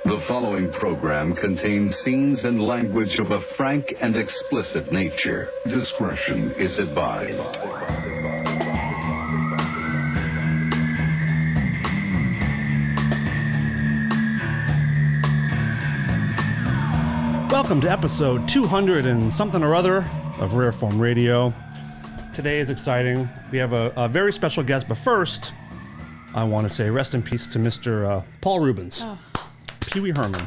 The following program contains scenes and language of a frank and explicit nature. Discretion is advised. Welcome to episode 200 and something or other of Rare Form Radio. Today is exciting. We have a very special guest, but first, I want to say rest in peace to Mr. Paul Rubens. Oh. Pee Wee Herman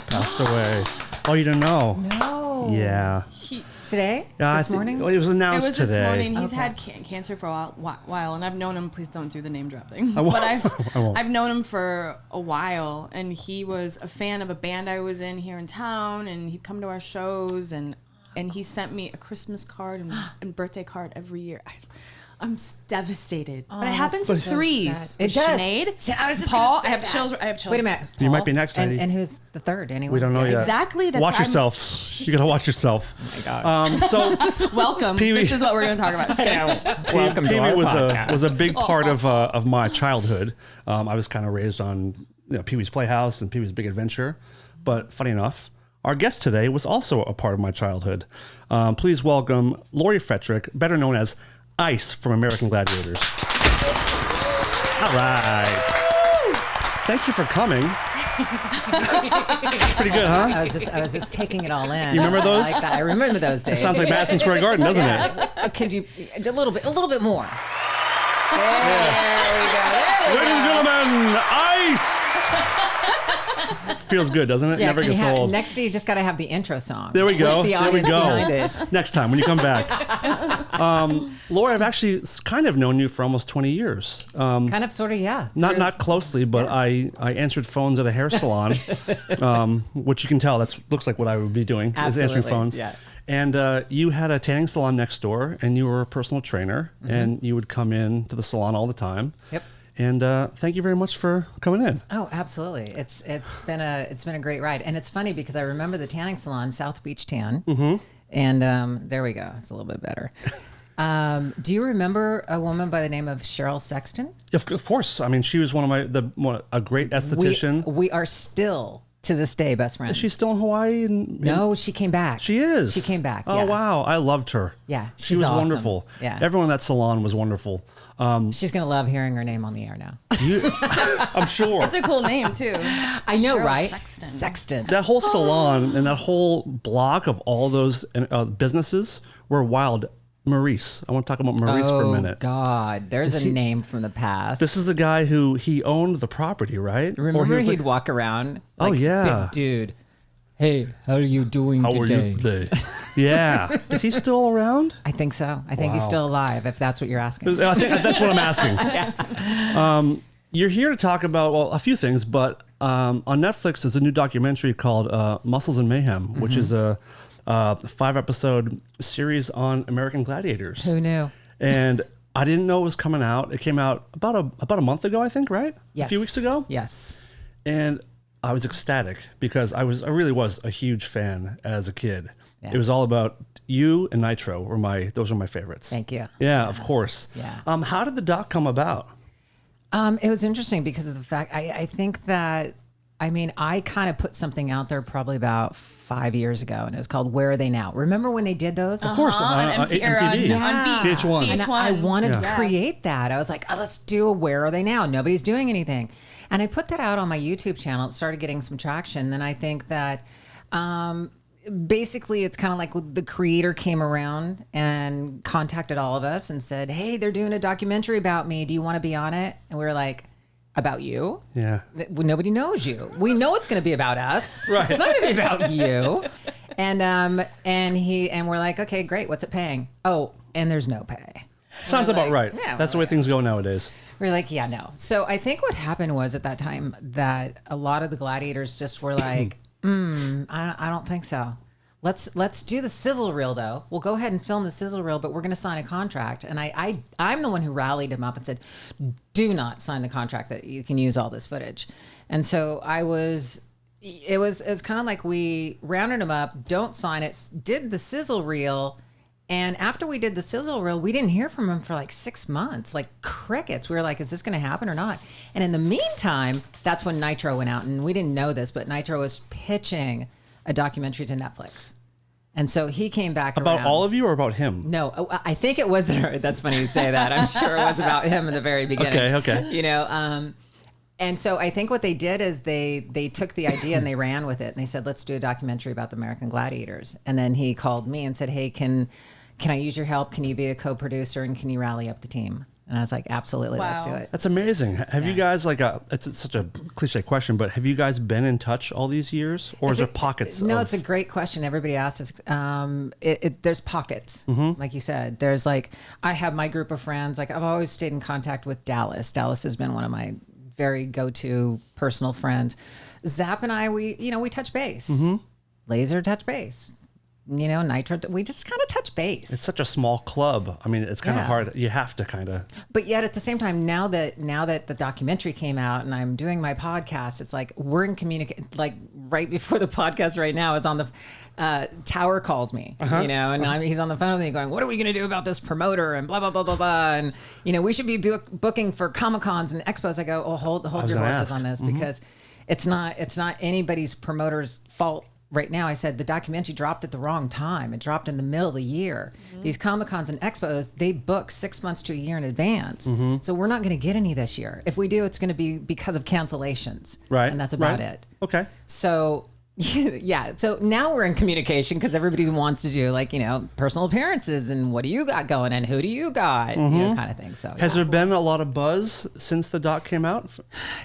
passed away. Oh, you didn't know? No. Yeah. Today? This morning? It was announced It was today. this morning. He's had cancer for a while, and I've known him. Please don't do the name dropping. But I've known him for a while, and he was a fan of a band I was in here in town, and he'd come to our shows, and he sent me a Christmas card and birthday card every year. I'm devastated. Oh, but it happens to threes. It does. Sinead, I was just Paul. I have chills. Wait a minute. You might be next, Heidi. And who's the third anyway? We don't know yet. Exactly. Watch yourself. You got to watch yourself. Oh my God. So welcome. Pee-wee. This is what we're going to talk about. Just kidding. Welcome to our podcast. Was a big part of my childhood. I was kind of raised on Pee-wee's Playhouse and Pee-wee's Big Adventure. But funny enough, our guest today was also a part of my childhood. Please welcome Lori Fetrick, better known as Ice from American Gladiators. All right. Thank you for coming. It's pretty good, huh? I was just taking it all in. You remember those? I like that. I remember those days. It sounds like Madison Square Garden, doesn't it? Could you a little bit more? There we go. Ladies and gentlemen, Ice. Feels good, doesn't it? Yeah, Never gets old. Next, you just got to have the intro song. There we go. The there we go. behind it. Next time when you come back. Laura, I've actually kind of known you for almost 20 years. Kind of, sort of, yeah. Not closely, but yeah. I answered phones at a hair salon, which you can tell looks like what I would be doing. Absolutely. Is answering phones. Yeah. And you had a tanning salon next door, and you were a personal trainer, and you would come in to the salon all the time. Yep. And thank you very much for coming in. Oh, absolutely. It's been a great ride, and it's funny because I remember the tanning salon, South Beach Tan, and there we go. It's a little bit better. Do you remember a woman by the name of Cheryl Sexton? Of course. I mean, she was a great esthetician. We are still to this day best friends. Is she still in Hawaii? No, she came back. She is. She came back. Oh, yeah. wow. I loved her. Yeah, she was awesome. wonderful. Yeah. Everyone in that salon was wonderful. She's going to love hearing her name on the air now. I'm sure. It's a cool name, too. I know, Cheryl right? Sexton. That whole salon and that whole block of all those businesses were wild. Maurice. I want to talk about Maurice for a minute. Oh, God. There's a name from the past. This is the guy who he owned the property, right? Remember he'd walk around? Oh, yeah. Big dude. Hey, how are you doing today? How are you today? Yeah. Is he still around? I think so. I think he's still alive, if that's what you're asking. I think that's what I'm asking. You're here to talk about, a few things, but on Netflix there's a new documentary called Muscles and Mayhem, which is a 5-episode series on American Gladiators. Who knew? And I didn't know it was coming out. It came out about a month ago, I think, right? Yes. A few weeks ago? Yes. And I was ecstatic because I really was a huge fan as a kid. Yeah. It was all about you and Nitro those were my favorites. Thank you. Yeah, of course. Yeah. How did the doc come about? It was interesting because of the fact I think that I kind of put something out there probably about 5 years ago, and it was called "Where Are They Now?" Remember when they did those? Of course, on MTV, on VH1. And I wanted to create that. I was like, let's do a "Where Are They Now?" Nobody's doing anything, and I put that out on my YouTube channel. It started getting some traction. Then I think that basically it's kind of like the creator came around and contacted all of us and said, "Hey, they're doing a documentary about me. Do you want to be on it?" And we were like, "About you?" Yeah. Nobody knows you. We know it's going to be about us. Right. It's not going to be about you. And we're like, "Okay, great. What's it paying?" Oh, and there's no pay. Sounds about right. Yeah, that's the way things go nowadays. We're like, yeah, no. So I think what happened was at that time that a lot of the gladiators just were like, I don't think so. Let's do the sizzle reel though. We'll go ahead and film the sizzle reel, but we're going to sign a contract. And I'm the one who rallied him up and said, do not sign the contract that you can use all this footage. And so it was kind of like we rounded him up, don't sign it, did the sizzle reel, And after we did the sizzle reel, we didn't hear from him for like 6 months, like crickets. We were like, is this going to happen or not? And in the meantime, that's when Nitro went out. And we didn't know this, but Nitro was pitching a documentary to Netflix. And so he came back about around. all of you or about him? No, I think it was, that's funny you say that. I'm sure it was about him in the very beginning. Okay. You know, and so I think what they did is they took the idea and they ran with it. And they said, let's do a documentary about the American Gladiators. And then he called me and said, hey, can I use your help? Can you be a co-producer and can you rally up the team? And I was like, absolutely, let's do it. That's amazing. Have you guys it's such a cliche question, but have you guys been in touch all these years, or is there pockets? No, it's a great question. Everybody asks. There's pockets, like you said. There's like, I have my group of friends. Like I've always stayed in contact with Dallas. Dallas has been one of my very go-to personal friends. Zap and I, we touch base. Laser touch base. You know, Nitro, we just kind of touch base. It's such a small club. I mean, it's kind of hard. You have to kind of. But yet at the same time, now that the documentary came out and I'm doing my podcast, it's like we're in communication. Like right before the podcast right now is on the Tower calls me, you know, and he's on the phone with me going, what are we going to do about this promoter and blah, blah, blah, blah, blah. And, you know, we should be booking for Comic-Cons and Expos. I go, oh, hold your horses on this because it's not anybody's promoter's fault. Right now, I said the documentary dropped at the wrong time. It dropped in the middle of the year. These Comic-Cons and Expos, they book 6 months to a year in advance. So we're not going to get any this year. If we do, it's going to be because of cancellations. Right. And that's about it. Okay. So, yeah. So now we're in communication because everybody wants to do like, you know, personal appearances and what do you got going and who do you got, you know, kind of thing. So has there been a lot of buzz since the doc came out?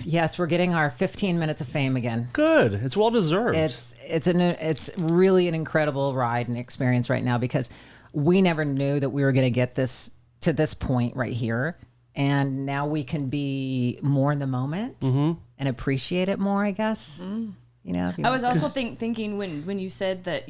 Yes, we're getting our 15 minutes of fame again. Good. It's well deserved. It's really an incredible ride and experience right now because we never knew that we were going to get this to this point right here. And now we can be more in the moment and appreciate it more, I guess. You know, I was also thinking when you said that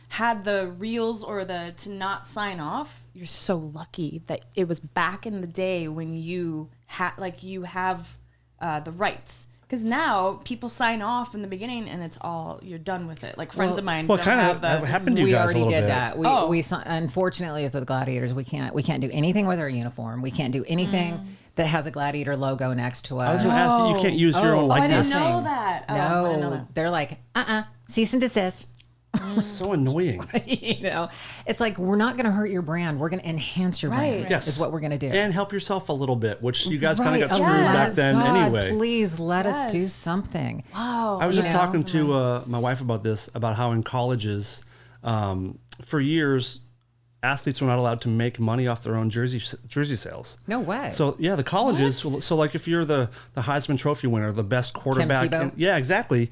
had the reels or to not sign off. You're so lucky that it was back in the day when you have the rights. Because now people sign off in the beginning and it's all you're done with it. Like friends of mine. Well, kind of happened to you guys a little bit. We already did that. We unfortunately with the Gladiators we can't do anything with our uniform. We can't do anything that has a Gladiator logo next to us. I was going to ask you can't use your own likeness. I didn't know that. No, I didn't know that. They're like cease and desist. So annoying. You know, it's like we're not going to hurt your brand. We're going to enhance your brand. Yes. Is what we're going to do. And help yourself a little bit, which you guys kind of got screwed back then anyway. Please let us do something. Wow. I was just talking to my wife about this, about how in colleges, for years, athletes were not allowed to make money off their own jersey sales. No way. So yeah, the colleges. So like if you're the Heisman Trophy winner, the best quarterback. Tim Tebow? Yeah, exactly.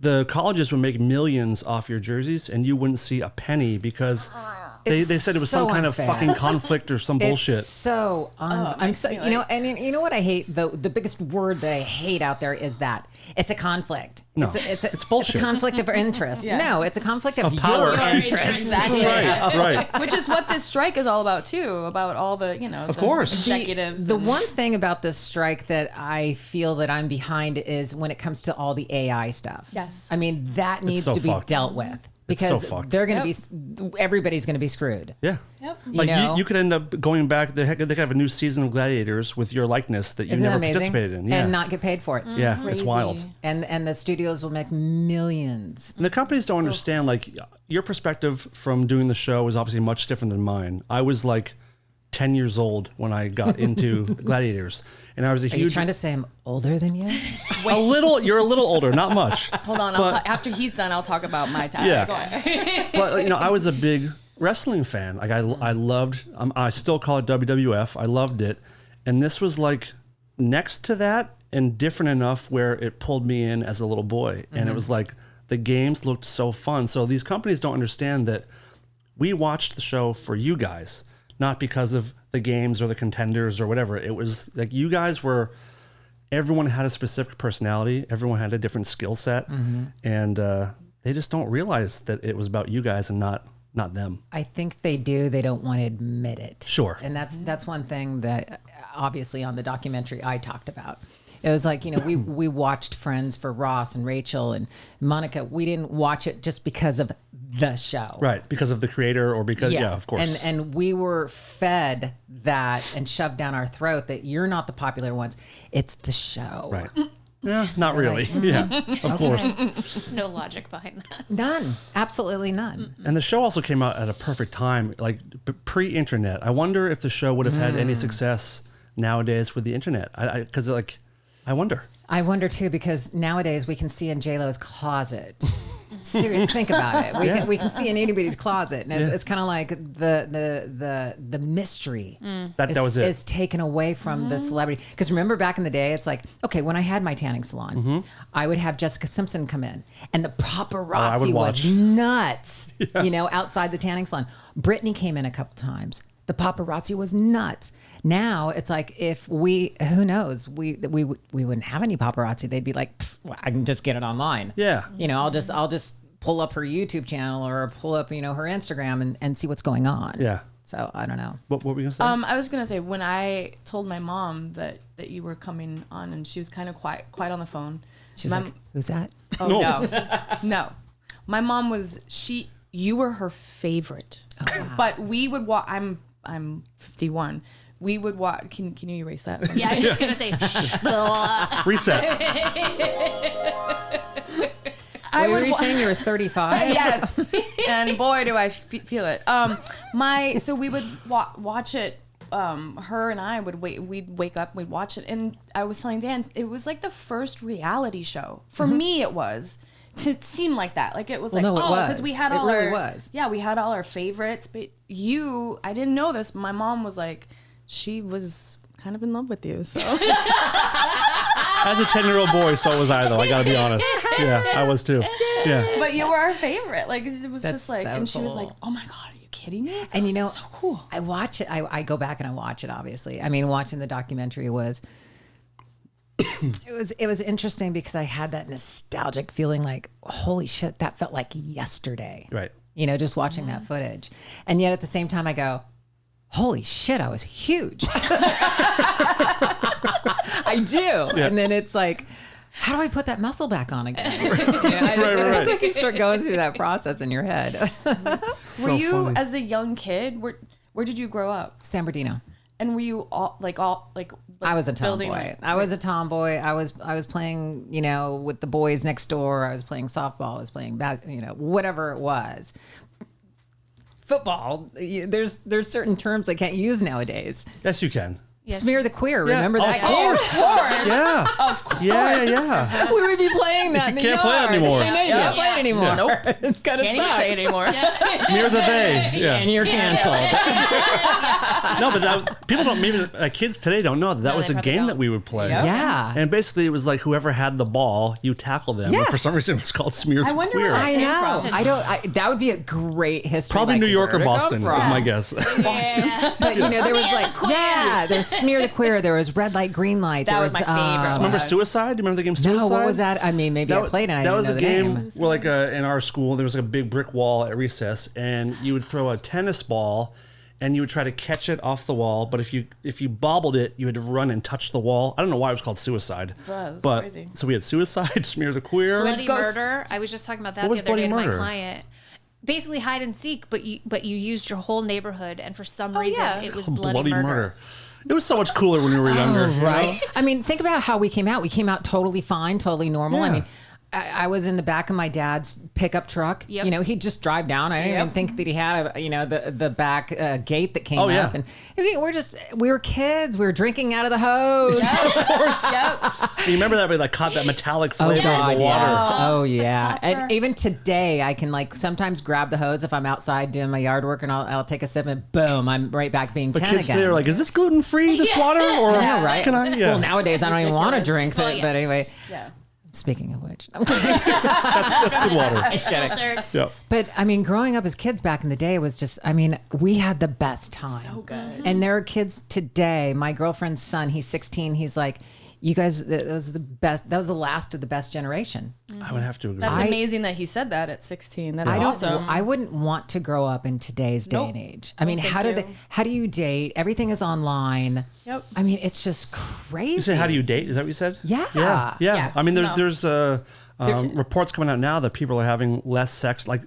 The colleges would make millions off your jerseys, and you wouldn't see a penny because they said it was so some kind unfair. of fucking conflict or some bullshit. It's so I'm so you know, and you know what I hate the biggest word that I hate out there is that it's a conflict. No, it's bullshit. It's a conflict of interest. No, it's a conflict of power. your interest. Exactly. Right. Which is what this strike is all about too. About all the of course executives. The one thing about this strike that I feel that I'm behind is when it comes to all the AI stuff. Yes. I mean that needs so to be fucked. dealt with. Because they're going to be, everybody's going to be screwed. Yeah. Yep. Like you could end up going back. They could have a new season of Gladiators with your likeness that you never participated in. Yeah. And not get paid for it. Yeah, Crazy. it's wild. And the studios will make millions. And the companies don't understand. Like your perspective from doing the show is obviously much different than mine. I was like 10 years old when I got into Gladiators, and I was a huge. Are you trying to say I'm older than you? A little. You're a little older, not much. Hold on. After he's done, I'll talk about my time. Yeah. Go on. But you know, I was a big wrestling fan. Like I loved. I still call it WWF. I loved it, and this was like next to that and different enough where it pulled me in as a little boy, and it was like the games looked so fun. So these companies don't understand that we watched the show for you guys. Not because of the games or the contenders or whatever. It was like you guys were, everyone had a specific personality. Everyone had a different skill set. And they just don't realize that it was about you guys and not them. I think they do. They don't want to admit it. Sure. And that's one thing that obviously on the documentary I talked about It was like, we watched Friends for Ross and Rachel and Monica. We didn't watch it just because of the show. Right. Because of the creator or because, of course. And we were fed that and shoved down our throat that you're not the popular ones. It's the show. Right. Yeah, not really. Yeah, of course. There's no logic behind that. None. Absolutely none. And the show also came out at a perfect time, like pre-internet. I wonder if the show would have had any success nowadays with the internet. Because I wonder. I wonder too, because nowadays we can see in J-Lo's closet. Seriously, think about it. We can see in anybody's closet, and it's kind of like the mystery that was it. Is taken away from the celebrity. Because remember back in the day, it's like, okay, when I had my tanning salon, I would have Jessica Simpson come in, and the paparazzi was nuts. Outside the tanning salon. Britney came in a couple times. The paparazzi was nuts. Now it's like who knows, we wouldn't have any paparazzi. They'd be like, I can just get it online. Yeah. I'll just pull up her YouTube channel or pull up, her Instagram and see what's going on. Yeah. So I don't know. What were we gonna say? I was gonna say, when I told my mom that you were coming on, and she was kind of quiet on the phone. She's like, who's that? Oh no. My mom was you were her favorite. Oh, wow. But we would watch. I'm 51. We would watch. Can you erase that? Yeah, I was just gonna say Reset. Were you saying you were 35? Yes. And boy, do I feel it. So we would watch it. Her and I we'd wake up, we'd watch it, and I was telling Dan, it was like the first reality show for me. It was. To seem like that, like it was because we had all we had all our favorites, but I didn't know this. My mom was like, she was kind of in love with you, so. As a 10-year-old boy, so was I, though. I gotta be honest. Yeah, I was too. Yeah. But you were our favorite. Like it was just like, so and she was cool. like, "Oh my God, are you kidding me?" And so cool. I watch it. I go back and I watch it. Obviously, I mean, watching the documentary was. It was interesting because I had that nostalgic feeling like, holy shit, that felt like yesterday. Right. Just watching that footage. And yet at the same time I go, holy shit, I was huge. I do. Yeah. And then it's like, how do I put that muscle back on again? It's like you start going through that process in your head. Were you, as a young kid, where did you grow up? San Bernardino. And were you all I was a tomboy. I was a tomboy. I was playing, with the boys next door. I was playing softball. I was playing whatever it was. Football. There's certain terms I can't use nowadays. Yes, you can. Yes. Smear the queer. Yeah. Remember that? Of course. Yeah. Of course. Yeah. We would be playing that in the can't play it yard. anymore. I know you can't play it anymore. Yeah. Nope. It's kind of Can't even say it anymore. Smear the they. Yeah. And you're canceled. No, but people don't. Maybe kids today don't know that was a game that we would play. Yep. Yeah. And basically, it was like whoever had the ball, you tackle them. Yes. But for some reason, it was called Smear the I wonder Queer. where I know. From. That would be a great history. Probably like, New York or where to go Boston is from. my guess. Yeah. But there was Smear the queer. there's Smear the Queer. There was Red Light, Green Light. That there was my favorite. Remember Suicide? Do you remember the game Suicide? No, what was that? I mean, maybe I played it. And I that didn't was know a the game name. where, in our school, there was a big brick wall at recess, and you would throw a tennis ball, and you would try to catch it off the wall. But if you bobbled it, you had to run and touch the wall. I don't know why it was called Suicide. That's but crazy. so we had Suicide, Smear the Queer. Bloody Murder. I was just talking about that What the was other day to Bloody my Murder? client. Basically hide and seek, but you used your whole neighborhood, and for some reason yeah. it was bloody murder. It was so much cooler when we were younger, Right. I mean, think about how we came out. We came out totally fine, totally normal. Yeah. I mean, I was in the back of my dad's pickup truck. Yep. He'd just drive down. I didn't even think that he had the back gate that came Oh, up. yeah. And we were kids. We were drinking out of the hose. Of course. You remember that? We caught that metallic flavor in the water. Yes. Oh yeah. And even today, I can sometimes grab the hose if I'm outside doing my yard work, and I'll take a sip, and boom, I'm right back being 10 Kids again. today are like, is this gluten free? This water, or I know, right? can I? Yeah. Well, nowadays I don't even want to drink Well, it, yeah. but anyway. Yeah. Speaking of which, That's good water. It's filtered. Yeah. but I mean, growing up as kids back in the day was just, we had the best time. So good. And there are kids today. My girlfriend's son, he's 16. He's like, You guys, that was the best. That was the last of the best generation. I would have to agree. That's amazing that he said that at 16. That's I awesome. I wouldn't want to grow up in today's day and age. I mean, how do you date? Everything is online. Yep. I mean, it's just crazy. You said, how do you date? Is that what you said? Yeah. Yeah. I mean, there's reports coming out now that people are having less sex. Like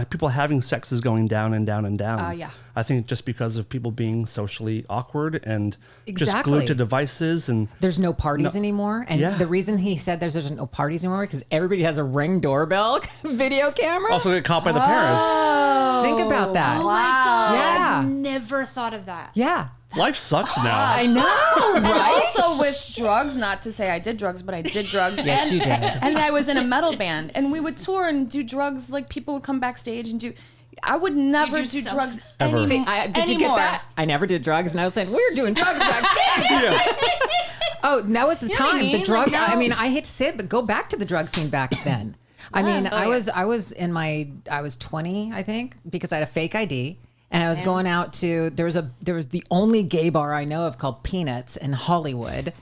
people having sex is going down and down and down. Yeah. I think just because of people being socially awkward and just Exactly. glued to devices, and There's no parties anymore. And the reason he said there's no parties anymore because everybody has a Ring doorbell video camera. also get caught by the parents. Think about that. Oh my God. Yeah. I've never thought of that. Yeah. Life sucks now. I know, And right? also with drugs, not to say I did drugs, but I did drugs. Yes, and, you did. And I was in a metal band, and we would tour and do drugs. Like people would come backstage and do. I would never You do do drugs Ever. any, See, did you get anymore. that? I never did drugs, and I was saying we're doing drugs backstage. Oh, that was the You know what time. I mean? The drug. Like, now- I mean, I hate to say it, but go back to the drug scene back then. I mean, I was 20, I think, because I had a fake ID. And I was going out to there was the only gay bar I know of called Peanuts in Hollywood.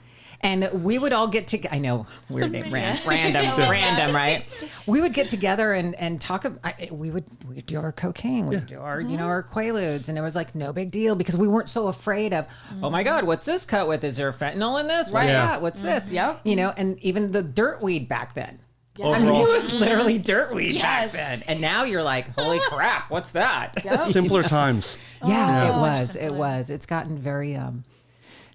And we would all get together. I know, weird name, random, right? We would get together and talk. We'd do our cocaine, we'd do our, our Quaaludes, and it was like no big deal because we weren't so afraid of, oh my God, what's this cut with? Is there fentanyl in this? What's that? What's this? Yep. And even the dirt weed back then. Overall, I mean, it was literally dirt weed Yes. back then, and now you're like, holy crap, what's that? simpler times. Yeah, it much was. It simpler. was. It's gotten very.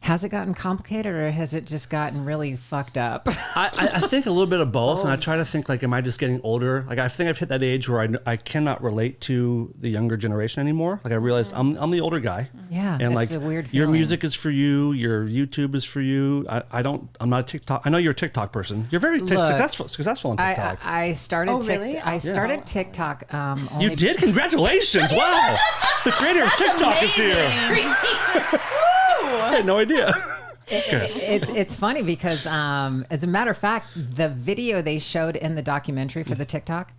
Has it gotten complicated or has it just gotten really fucked up? I think a little bit of both, and I try to think like, am I just getting older? Like I think I've hit that age where I cannot relate to the younger generation anymore. Like I realize I'm the older guy. Yeah, and that's like a weird your feeling. music is for you, your YouTube is for you. I'm not a TikTok. I know you're a TikTok person. You're very successful on TikTok. I started. Oh, really? I started TikTok. Only You did? Congratulations! Wow, the creator of TikTok is here. I had no idea. It's funny because as a matter of fact, the video they showed in the documentary for the TikTok,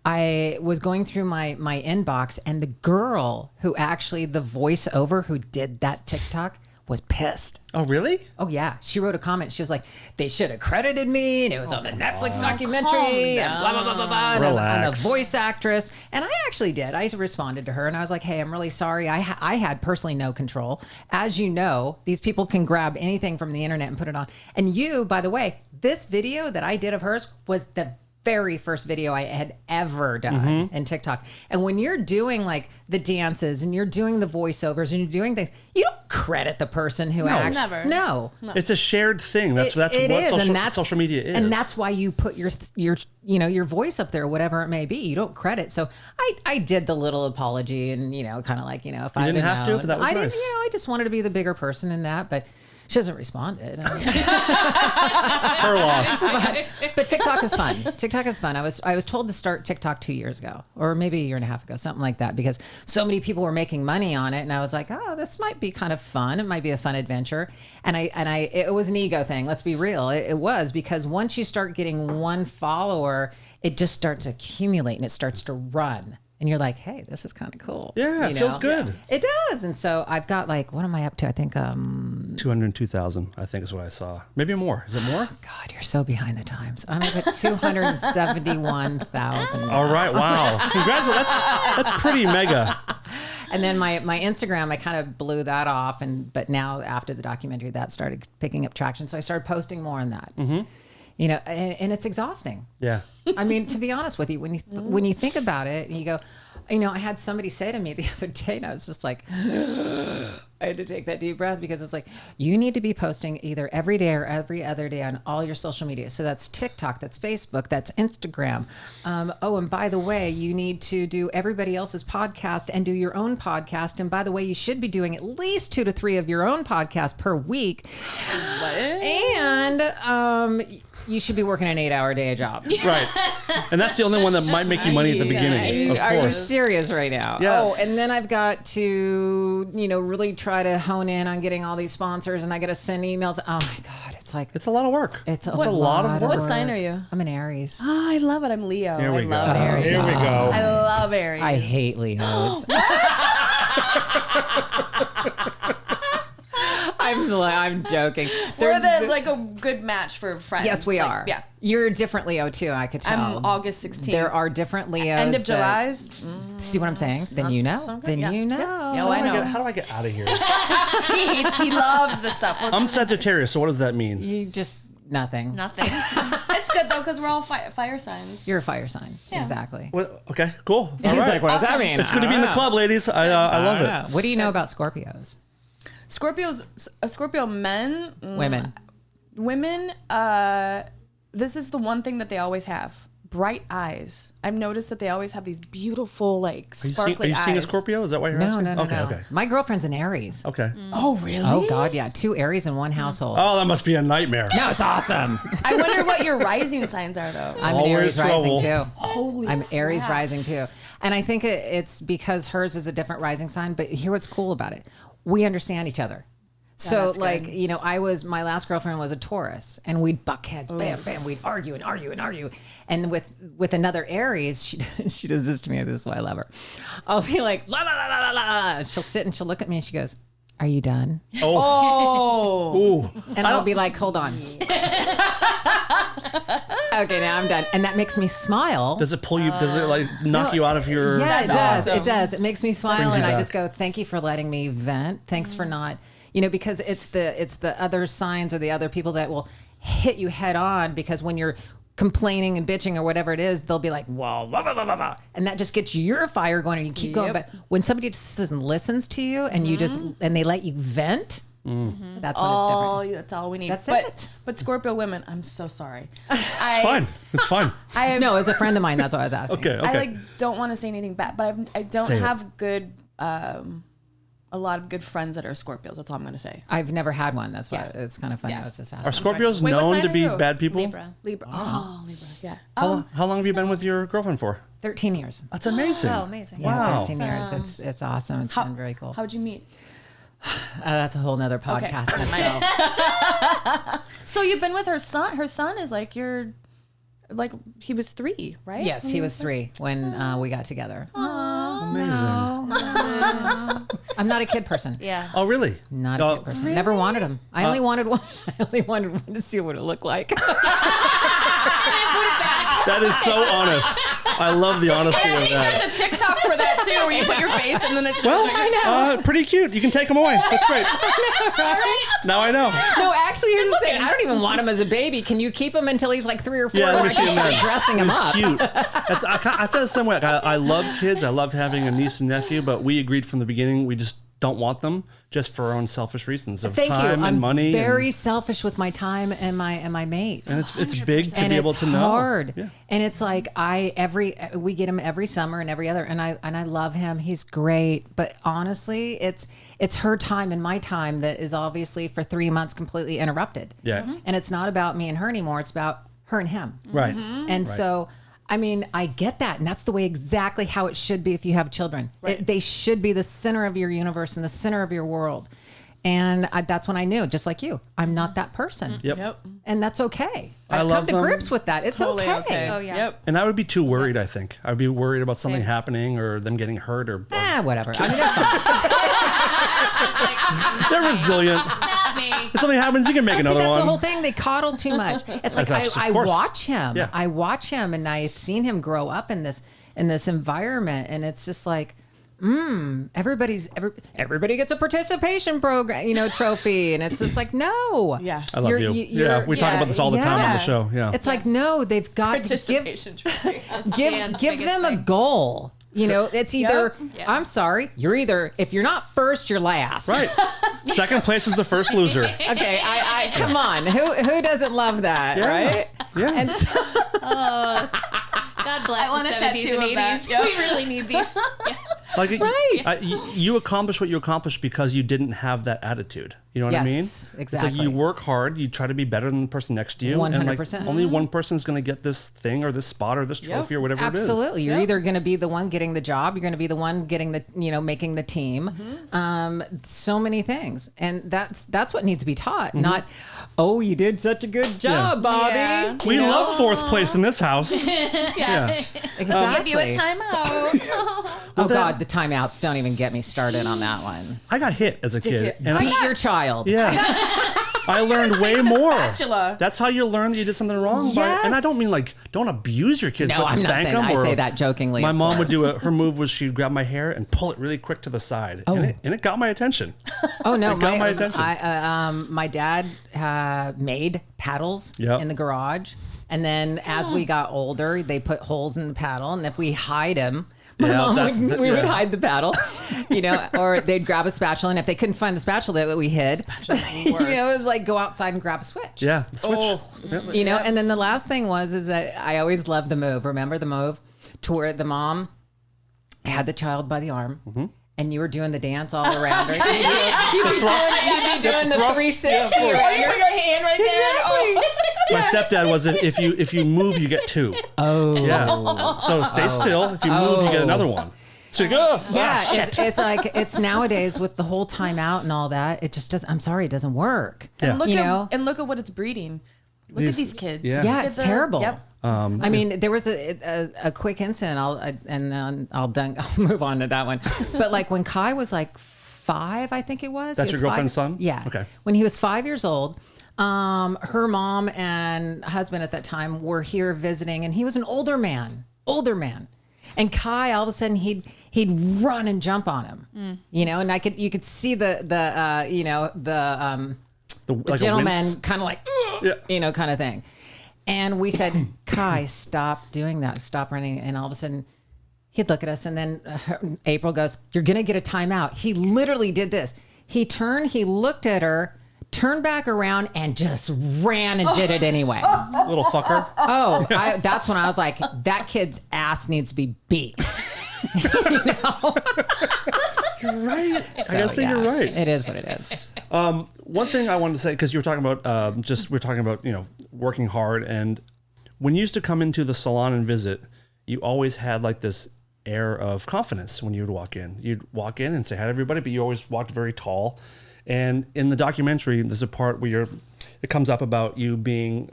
I was going through my inbox and the girl who actually the voiceover who did that TikTok was pissed. Oh, really? Oh yeah, she wrote a comment. She was like, "They should have credited me, and it was on the Netflix documentary, and blah blah blah blah blah." And I'm a voice actress, and I actually did. I responded to her, and I was like, "Hey, I'm really sorry. I had personally no control. As you know, these people can grab anything from the internet and put it on. And you, by the way, this video that I did of hers was the very first video I had ever done in TikTok. And when you're doing like the dances and you're doing the voiceovers and you're doing things, you don't credit the person who acts. Never. No. It's a shared thing. That's what social media is. And that's why you put your voice up there, whatever it may be. You don't credit. So I did the little apology and, kind of like, if I didn't have to, but that was I nice. didn't, I just wanted to be the bigger person in that, but she hasn't responded. I mean, her loss. but TikTok is fun. TikTok is fun. I was told to start TikTok 2 years ago, or maybe a year and a half ago, something like that, because so many people were making money on it, and I was like, oh, this might be kind of fun. It might be a fun adventure. And it was an ego thing. Let's be real. It was, because once you start getting one follower, it just starts to accumulate and it starts to run. And you're like, hey, this is kind of cool. Yeah, it feels good. Yeah. It does. And so I've got like, what am I up to? I think 202,000, I think is what I saw. Maybe more. Is it more? God, you're so behind the times. I'm up at 271,000. All right. Wow. Congratulations. That's pretty mega. And then my Instagram, I kind of blew that off. But now after the documentary, that started picking up traction. So I started posting more on that. Mm-hmm. And it's exhausting. Yeah. I mean, to be honest with you, when you think about it and you go, I had somebody say to me the other day, and I was just like, I had to take that deep breath, because it's like, you need to be posting either every day or every other day on all your social media. So that's TikTok, that's Facebook, that's Instagram. And by the way, you need to do everybody else's podcast and do your own podcast. And by the way, you should be doing at least 2 to 3 of your own podcasts per week. And you should be working an 8-hour day job. Right. And that's the only one that might make you money at the beginning. Of Are you course. serious right now? Yeah. Oh, and then I've got to, really try to hone in on getting all these sponsors, and I got to send emails. Oh my God, it's like It's a lot of work. it's a lot of work. What sign are you? I'm an Aries. Oh, I love it. I'm Leo. Here we I go. love Aries. Here we go. I love Aries. I hate Leos. I I'm joking. We're like a good match for friends. Yes, we like, are. Yeah. You're a different Leo too, I could tell. I'm August 16th. There are different Leos. End of July's. See what I'm saying? Then you know. so good. Then Yeah. you know. Yeah. I know. How do I get out of here? He loves this stuff. I'm Sagittarius, so what does that mean? You just nothing. Nothing. It's good though because we're all fire signs. You're a fire sign. Yeah. Okay, Exactly. cool. All He's right. like, what does that mean? It's good to be in the club, ladies. I love it. What do you know about Scorpios? Scorpio men, Women. this is the one thing that they always have. Bright eyes. I've noticed that they always have these beautiful, like, sparkly Are you eyes. seeing a Scorpio? Is that why you're No, asking? no. Okay. My girlfriend's an Aries. Okay. Oh, really? Oh God, yeah. 2 Aries in one household. Oh, that must be a nightmare. No, it's awesome. I wonder what your rising signs are, though. I'm an Always Aries trouble. rising too. Holy I'm Aries crap. rising too. And I think it's because hers is a different rising sign, but here what's cool about it. We understand each other. So that's like, good. you know, my last girlfriend was a Taurus and we'd buck heads, bam, bam, we'd argue and argue and argue. And with another Aries, she does this to me, this is why I love her. I'll be like, la, la, la, la, la, la. She'll sit and she'll look at me and she goes, are you done? Oh. Ooh. And I'll be like, hold on. Okay, now I'm done. And that makes me smile. Does it pull you? Does it like knock you out of your? Yeah, it does. awesome. It does. It makes me smile, Brings you and I back. just go, "Thank you for letting me vent. Thanks for not, you know, because it's the other signs or the other people that will hit you head on because when you're complaining and bitching or whatever it is, they'll be like, "Well, blah, blah, blah, blah, blah," and that just gets your fire going, and you keep going. But when somebody just listens to you and you just and they let you vent, that's when it's different. That's all we need. That's but, it. But Scorpio women, I'm so sorry. It's fine. It's fine. No, as a friend of mine, that's what I was asking. Okay. I like don't want to say anything bad, but I don't Say it. have good a lot of good friends that are Scorpios. That's all I'm going to say. I've never had one. That's why Yeah. it's kind of funny. Yeah. I was just Are asking. Scorpios Wait, what known sign to are be you? bad people? Libra. Libra. Oh, Libra. Yeah. How long have you been with your girlfriend for? 13 years. That's amazing. Oh, amazing. Yeah, Wow. 13 years. It's awesome. It's been very cool. How'd you meet? That's a whole nother podcast. Okay. in itself. So you've been with her son. Her son is like he was 3, right? Yes, he was 3 when we got together. Amazing. I'm not a kid person. Yeah. Oh, really? Not a kid person. Never wanted him. I only wanted one. I only wanted one to see what it looked like. That is so honest. I love the honesty I of think that. there's a TikTok for that too, where you put your face and then it shows. Well, like, pretty cute. You can take them away. That's great. Now I know. No, actually, here's the thing. I don't even want him as a baby. Can you keep him until he's like 3 or 4? Yeah, let me I see can him start then. dressing him up. Cute. I feel the same way. I love kids. I love having a niece and nephew, but we agreed from the beginning we just don't want them just for our own selfish reasons of Thank you. time and I'm money. very selfish with my time and my mate. And it's big to and be able it's to know. hard. Yeah. And it's like we get him every summer and every other, and I love him. He's great, but honestly, it's her time and my time that is obviously for 3 months completely interrupted. Yeah. And it's not about me and her anymore. It's about her and him. Right. And so, I mean, I get that. And that's the way exactly how it should be if you have children. They should be the center of your universe and the center of your world. And that's when I knew, just like you, I'm not that person. Yep. And that's okay. I I've love come to them. grips with that. It's totally okay. Oh, yeah. Yep. And I would be too worried, I think. I'd be worried about something happening or them getting hurt or Whatever. I mean, they're fine. they're resilient. Not me. If something happens, you can make See, another that's one. the whole thing. They coddle too much. It's like That's I of course. watch him. Yeah. I watch him, and I've seen him grow up in this environment, and it's just like, everybody gets a participation program, trophy, and it's just like, no. Yeah. I love you. Yeah, we talk about this all the time on the show. Yeah. It's like, no, they've got to Participation trophy. give Dan's give biggest them a thing. goal. It's either Yeah. I'm sorry, you're either if you're not first, you're last. Right. Second place is the first loser. Okay, I come on. Who doesn't love that, Yeah. right? Yeah. And so, God bless want the a 70s tattoo and of that. 80s. Yeah. We really need these. Yeah. Like Right. you accomplished what you accomplished because you didn't have that attitude. You know what I mean? Yes, It's like exactly. you work hard, you try to be better than the person next to you. And like 100%. only one person's going to get this thing or this spot or this trophy or whatever it is. absolutely, you're either going to be the one getting the job, you're going to be the one getting the making the team. So many things, and that's what needs to be taught. Not, oh, you did such a good job, Bobby. Yeah. We love fourth place in this house. Yeah. Exactly. Give you a timeout. Oh God, the timeouts! Don't even get me started on that one. I got hit as a kid. And Beat your child. Yeah. I learned way more. Spatula. That's how you learn that you did something wrong. Yes. And I don't mean like, don't abuse your kids, No, but I'm not spank saying them. I say that jokingly. My of mom would course. her move was she'd grab my hair and pull it really quick to the side. Oh. And it got my attention. Oh no, It got my attention. my dad made paddles Yep. in the garage, and then as we got older, they put holes in the paddle, and if we hide him. My Yeah, mom that's would, the- we would yeah. hide the paddle, or they'd grab a spatula, and if they couldn't find the spatula that we hid, it was like go outside and grab a switch. Yeah, the switch. Oh, Yep. And then the last thing is that I always loved the move. Remember the move to where the mom had the child by the arm. Mm-hmm. And you were doing the dance all around her. You'd be doing the 360. You put your hand right there. Oh. My stepdad was if you move, you get two. Oh. Yeah. So stay still. If you move, you get another one. So you go. Yeah, it's like it's nowadays with the whole timeout and all that. It just doesn't. I'm sorry, it doesn't work. Yeah. And look at what it's breeding. Look at these kids. Yeah. Yeah, Look it's at the- terrible. Yep. I mean, there was a quick incident. I'll move on to that one. But like when Kai was like 5, I think it was. That's He your was girlfriend's 5. son? Yeah. Okay. When he was 5 years old, her mom and husband at that time were here visiting, and he was an older man. And Kai, all of a sudden, he'd run and jump on him, and you could see the Like a gentleman wince. kind of like, Yeah. kind of thing. And we said, Kai, stop doing that. Stop running. And all of a sudden he'd look at us. And then April goes, you're going to get a timeout. He literally did this. He turned, he looked at her, turned back around and just ran and did it anyway. Little fucker. That's when I was like, that kid's ass needs to be beat. You're right. So, I gotta say you're right. It is what it is. One thing I wanted to say, because you were talking about working hard, and when you used to come into the salon and visit, you always had like this air of confidence when you would walk in. You'd walk in and say hi to everybody, but you always walked very tall. And in the documentary, there's a part where it comes up about you being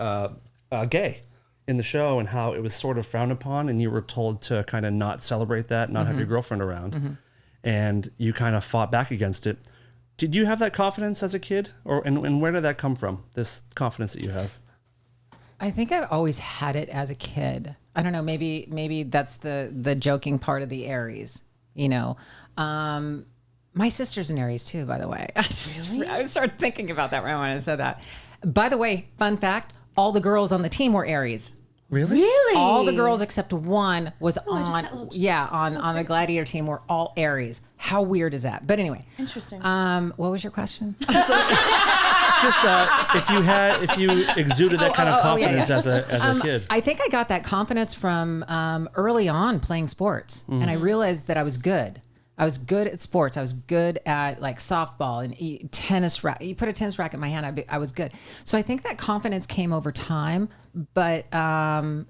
gay in the show and how it was sort of frowned upon, and you were told to kind of not celebrate that, not have your girlfriend around, and you kind of fought back against it. Did you have that confidence as a kid, and where did that come from? This confidence that you have? I think I've always had it as a kid. I don't know. Maybe that's the joking part of the Aries. My sister's an Aries too, by the way. I started thinking about that right when I said that. By the way, fun fact: all the girls on the team were Aries. Really? All the girls except one was on the Gladiator team were all Aries. How weird is that? But anyway, Interesting. what was your question? Just if you exuded that kind of confidence as a kid. I think I got that confidence from early on playing sports, and I realized that I was good. I was good at sports. I was good at like softball and tennis. You put a tennis racket in my hand, I was good. So I think that confidence came over time, but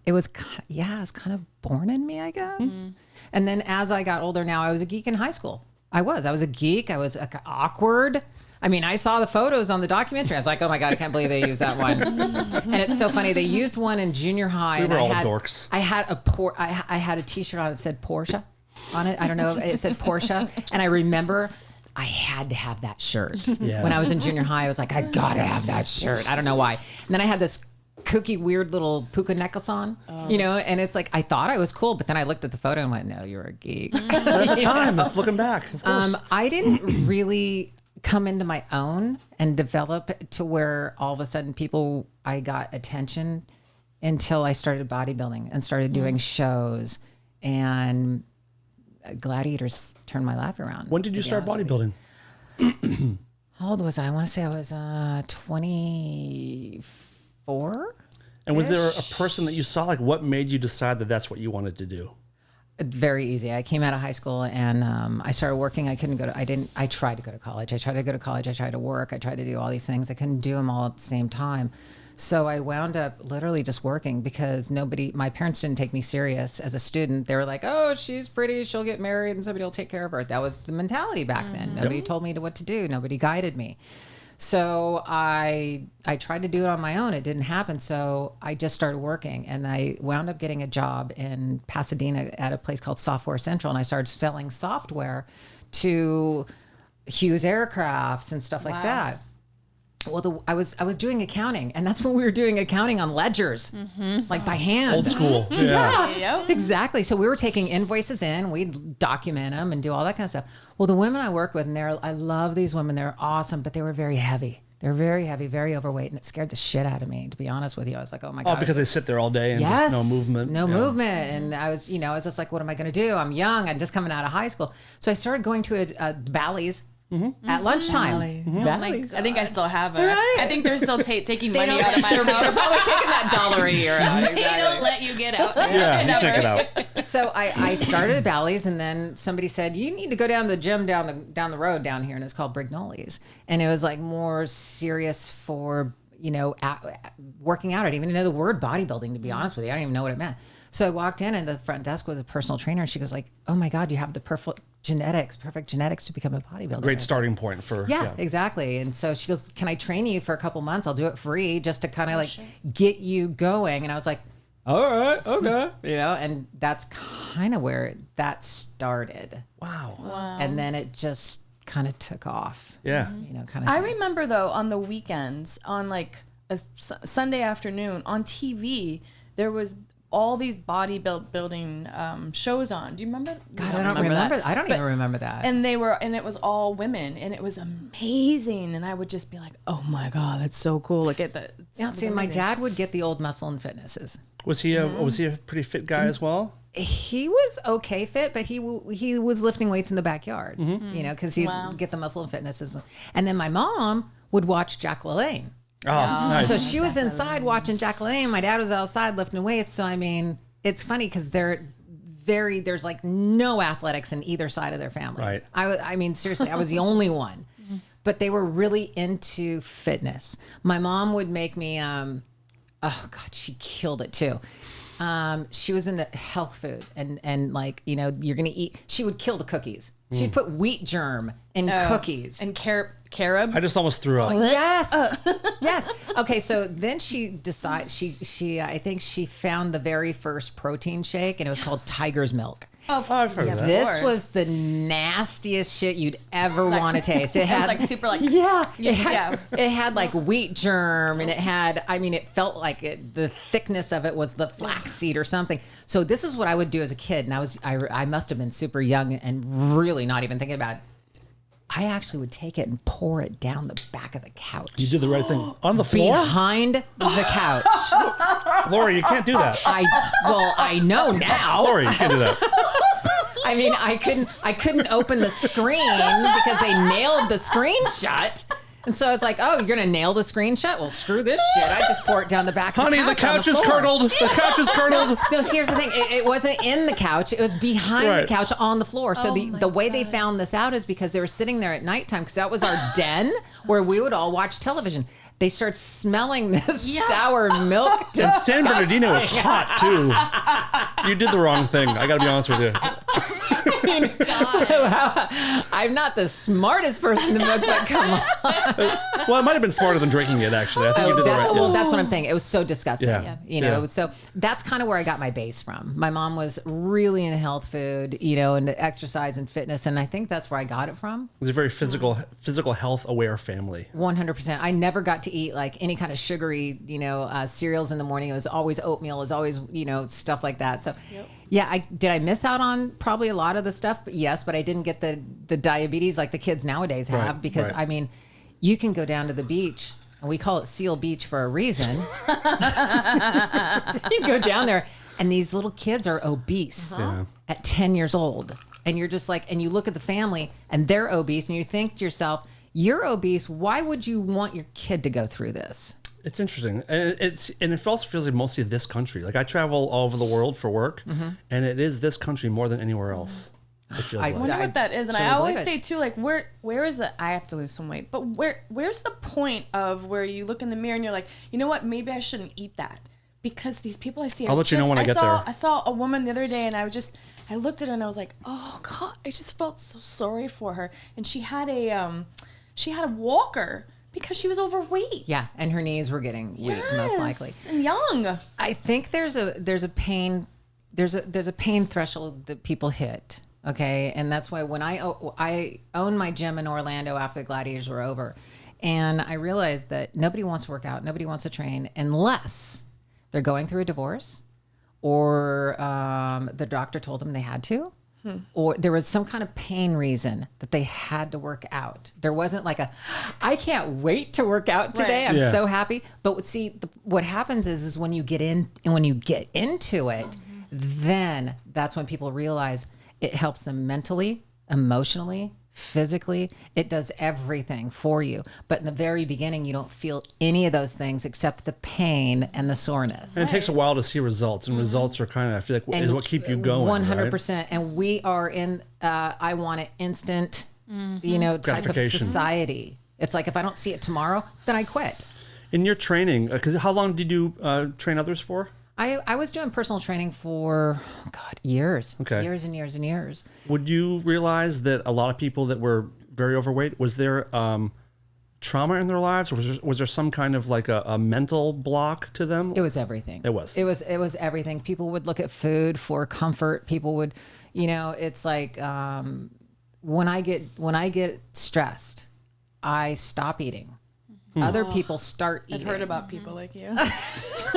it was kind of born in me, I guess. And then as I got older, now I was a geek in high school. I was a geek. I was awkward. I mean, I saw the photos on the documentary. I was like, oh my God, I can't believe they used that one. And it's so funny. They used one in junior high. We were all I had, dorks. I had a t-shirt on that said Porsche on it. I don't know. It said Porsche. And I remember I had to have that shirt. Yeah. When I was in junior high, I was like, I gotta have that shirt. I don't know why. And then I had this kooky, weird little puka necklace on, and it's like, I thought I was cool, but then I looked at the photo and went, no, you're a geek. At the time, that's looking back. Of course. I didn't really come into my own and develop to where all of a sudden I got attention until I started bodybuilding and started doing shows, and Gladiators turned my life around. When did you start bodybuilding? How old was I? I want to say I was 24. And was there a person that you saw? Like, what made you decide that that's what you wanted to do? Very easy. I came out of high school and I started working. I tried to go to college. I tried to work. I tried to do all these things. I couldn't do them all at the same time. So I wound up literally just working because my parents didn't take me serious as a student. They were like, oh, she's pretty, she'll get married and somebody will take care of her. That was the mentality back then. Nobody told me what to do. Nobody guided me. So I tried to do it on my own. It didn't happen. So I just started working, and I wound up getting a job in Pasadena at a place called Software Central, and I started selling software to Hughes aircrafts and stuff like that. Well, I was doing accounting, and that's when we were doing accounting on ledgers, like by hand. Old school. Yeah, exactly. So we were taking invoices in, we'd document them and do all that kind of stuff. Well, the women I worked with, and I love these women. They're awesome, but they were very heavy. They're very heavy, very overweight, and it scared the shit out of me, to be honest with you. I was like, oh my God. Oh, because they sit there all day and just no movement. No movement. And I was just like, what am I going to do? I'm young. I'm just coming out of high school. So I started going to Bally's. At lunchtime. I think I still have it. Right. I think they're still taking money out of my account. They're probably taking that $1 a year out. They don't let you get out. Yeah, you take it out. So I started at Bally's, and then somebody said, you need to go down to the gym down the road down here, and it's called Brignoli's. And it was like more serious for, working out. I didn't even know the word bodybuilding, to be honest with you. I didn't even know what it meant. So I walked in, and the front desk was a personal trainer, and she goes like, oh my God, you have the perfect genetics to become a bodybuilder. Great starting point for yeah, exactly. And so she goes, can I train you for a couple months? I'll do it free just to kind of get you going. And I was like, all right, okay. And that's kind of where that started. Wow. And then it just kind of took off. Yeah. I remember though, on the weekends, on like a Sunday afternoon on TV, there was all these bodybuilding shows on. Do you remember? God, I don't remember that. I don't even remember that. And it was all women, and it was amazing. And I would just be like, oh my God, that's so cool. Look at that. Yeah, see, my dad would get the old Muscle and Fitnesses. Was he a pretty fit guy as well? He was okay fit, but he was lifting weights in the backyard, because he'd get the Muscle and Fitnesses. And then my mom would watch Jack LaLanne. Oh, nice. So she was inside watching Jack LaLanne. My dad was outside lifting weights. So, I mean, it's funny because there's like no athletics in either side of their families. Right. I mean, seriously, I was the only one. But they were really into fitness. My mom would make me, oh God, she killed it too. She was into health food and like, you're going to eat. She would kill the cookies. She'd put wheat germ in cookies. And carob. I just almost threw up. Yes. Yes. Okay. So then she decided, I think she found the very first protein shake, and it was called Tiger's Milk. Oh, I've heard of that. This was the nastiest shit you'd ever want to taste. It had like super like it had like wheat germ, and it had. I mean, it felt like the thickness of it was the flaxseed or something. So this is what I would do as a kid, and I must have been super young and really not even thinking about it. I actually would take it and pour it down the back of the couch. You did the right thing. On the floor? Behind the couch. Lori, you can't do that. I know now. Lori, you can't do that. I mean, I couldn't open the screen because they nailed the screen shut. And so I was like, oh, you're going to nail the screen shut? Well, screw this shit. I just pour it down the back of the couch. Honey, the couch is curdled. The couch is curdled. No, here's the thing. It wasn't in the couch. It was behind the couch on the floor. So the way they found this out is because they were sitting there at nighttime, because that was our den where we would all watch television. They start smelling this sour milk. And San Bernardino is hot, too. You did the wrong thing. I got to be honest with you. I'm not the smartest person to milk, but come on. Well, it might have been smarter than drinking it, actually. I think you did the right thing. Well, that's what I'm saying. It was so disgusting. Yeah. So that's kind of where I got my base from. My mom was really into health food, into exercise and fitness, and I think that's where I got it from. It was a very physical health aware family. 100%. I never got to eat like any kind of sugary, cereals in the morning. It was always oatmeal. It was always, stuff like that. So, yeah, did I miss out on probably a lot of the stuff? But yes, but I didn't get the diabetes like the kids nowadays have, because I mean, you can go down to the beach, and we call it Seal Beach for a reason. You go down there, and these little kids are obese at 10 years old. And you're just like, and you look at the family, and they're obese, and you think to yourself, you're obese. Why would you want your kid to go through this? It's interesting, and it also feels like mostly this country. Like I travel all over the world for work, and it is this country more than anywhere else. It feels I like. wonder what that is, and I always say too, like where is the I have to lose some weight, but where's the point of where you look in the mirror and you're like, you know what, maybe I shouldn't eat that, because these people I see. I'll let you know when I get there. I saw a woman the other day, and I looked at her and I was like, oh God, I just felt so sorry for her, and she had a walker Because she was overweight. Yeah, and her knees were getting weak, most likely. And young. I think there's a pain threshold that people hit. Okay, and that's why when I owned my gym in Orlando after the Gladiators were over, and I realized that nobody wants to work out, nobody wants to train unless they're going through a divorce, or the doctor told them they had to. Or there was some kind of pain reason that they had to work out. There wasn't like I can't wait to work out today. Right. I'm so happy. But see, what happens is when you get in and when you get into it, then that's when people realize it helps them mentally, emotionally, physically. It does everything for you. But in the very beginning, you don't feel any of those things except the pain and the soreness. And it takes a while to see results, and results are kind of, I feel like, is what keep you going. 100%. Right? And we are in, I want it instant, type of society. It's like if I don't see it tomorrow, then I quit. In your training, because how long did you train others for? I was doing personal training for, years. Okay. Years and years and years. Would you realize that a lot of people that were very overweight, was there trauma in their lives, or was there some kind of like a mental block to them? It was everything. It was everything. People would look at food for comfort. People would, it's like when I get stressed, I stop eating. Other people start eating. I've heard about people like you. It's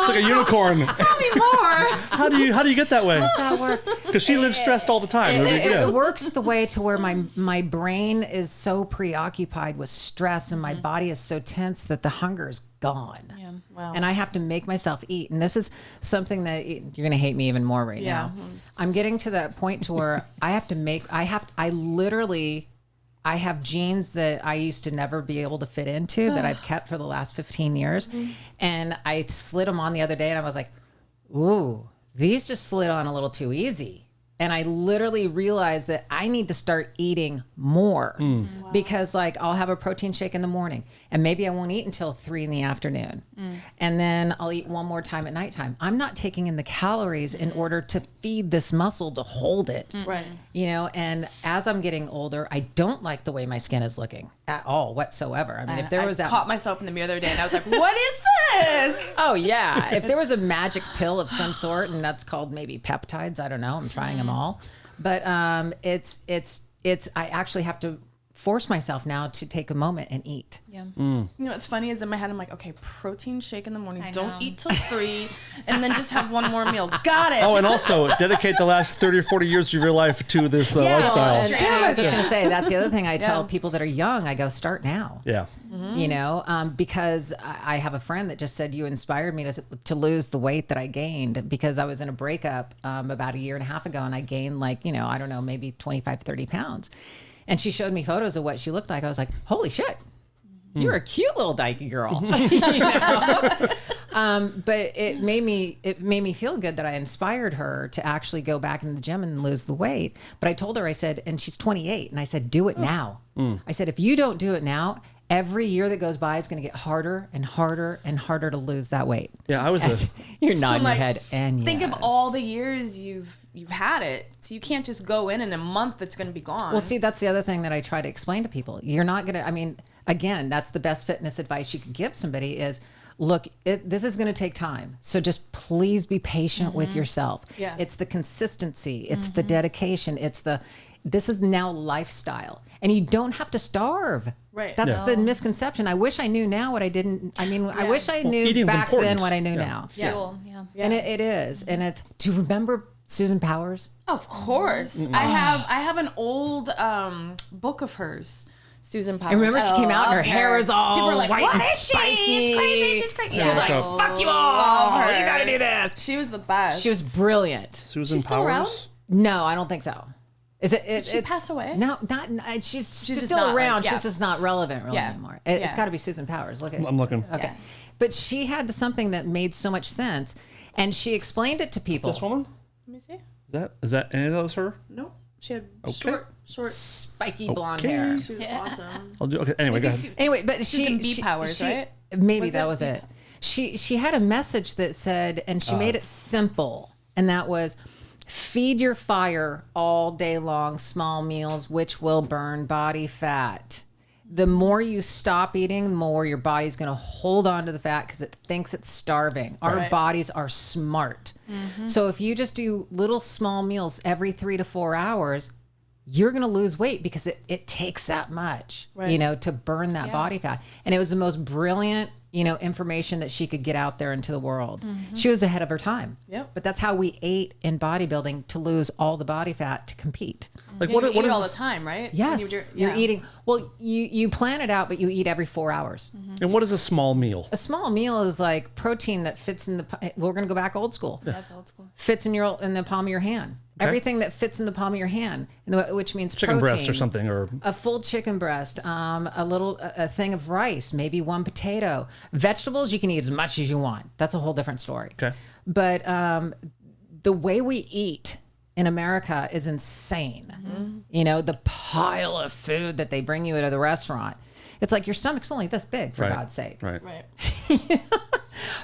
like a unicorn. Tell me more. How do you get that way? How does that work? Because she lives stressed all the time. It works the way to where my brain is so preoccupied with stress and my body is so tense that the hunger is gone. Yeah. Wow. And I have to make myself eat. And this is something that you're going to hate me even more right now. I'm getting to that point to where I have jeans that I used to never be able to fit into that I've kept for the last 15 years. And I slid them on the other day and I was like, ooh, these just slid on a little too easy. And I literally realized that I need to start eating more because like I'll have a protein shake in the morning and maybe I won't eat until 3 p.m. And then I'll eat one more time at nighttime. I'm not taking in the calories in order to feed this muscle to hold it. Right. And as I'm getting older, I don't like the way my skin is looking at all whatsoever. I mean, if there was I caught myself in the mirror the other day and I was like, what is this? Oh yeah. If there was a magic pill of some sort and that's called maybe peptides, I don't know. I'm trying them all. But it's I actually have to force myself now to take a moment and eat. Yeah. You know what's funny is in my head I'm like, okay, protein shake in the morning. I Don't know. eat till 3 and then just have one more meal. Got it. Oh, and also dedicate the last 30 or 40 years of your life to this lifestyle. And I was just going to say, that's the other thing I tell people that are young. I go, start now. Yeah. Because I have a friend that just said, you inspired me to lose the weight that I gained because I was in a breakup about 1.5 years ago and I gained I don't know, maybe 25, 30 pounds. And she showed me photos of what she looked like. I was like, holy shit, you're a cute little dykey girl. But it made me feel good that I inspired her to actually go back into the gym and lose the weight. But I told her, I said, and she's 28, and I said, do it now. I said, if you don't do it now, every year that goes by is going to get harder and harder and harder to lose that weight. Yeah, You're nodding your like, head. And think yes. of all the years you've had it. So you can't just go in a month it's going to be gone. Well, see, that's the other thing that I try to explain to people. You're not going to, again, that's the best fitness advice you could give somebody is, look, this is going to take time. So just please be patient with yourself. Yeah. It's the consistency. It's the dedication. This is now lifestyle. And you don't have to starve. Right. That's the misconception. I wish I knew now what I didn't. I wish I knew eating's back important. then what I knew now. Fuel. Yeah. And it is. And do you remember Susan Powers? Of course. I have an old book of hers. Susan Powers. I remember she came out and her hair is all People were like, white what and is she? spiky. It's crazy. She's crazy. She was like, fuck you all. You got to do this. She was the best. She was brilliant. Susan She's still Powers. around? No, I don't think so. Did she pass away? No, not. She's just still not, around. like, yeah. She's just not relevant really anymore. It's Yeah. got to be Susan Powers. Look at. I'm looking. Okay, Yeah. but she had something that made so much sense, and she explained it to people. This woman? Let me see. Is that any of those her? No. She had Okay. short. Spiky blonde Okay. hair. She was awesome. I'll do. Okay. Anyway, go ahead. Anyway, but Susan B. she Powers, she- right? Maybe Was that it? was it. She had a message that said, and she made it simple, and that was, feed your fire all day long, small meals which will burn body fat. the more you stop eating, the more your body's going to hold on to the fat because it thinks it's starving. Our bodies are smart. So if you just do little small meals every 3 to 4 hours, you're going to lose weight because it takes that much, to burn that body fat. And it was the most brilliant, information that she could get out there into the world. She was ahead of her time. Yep. But that's how we ate in bodybuilding, to lose all the body fat to compete. Like what is all the time, right? Yes. You're eating. Well, you plan it out, but you eat every 4 hours. And what is a small meal? A small meal is like protein that fits in we're going to go back old school. That's old school. Fits in the palm of your hand. Okay. Everything that fits in the palm of your hand, which means chicken protein, breast or something, or a full chicken breast, a thing of rice, maybe one potato. Vegetables, you can eat as much as you want. That's a whole different story. Okay. But the way we eat in America is insane. The pile of food that they bring you at the restaurant. It's like your stomach's only this big, for God's sake. Right.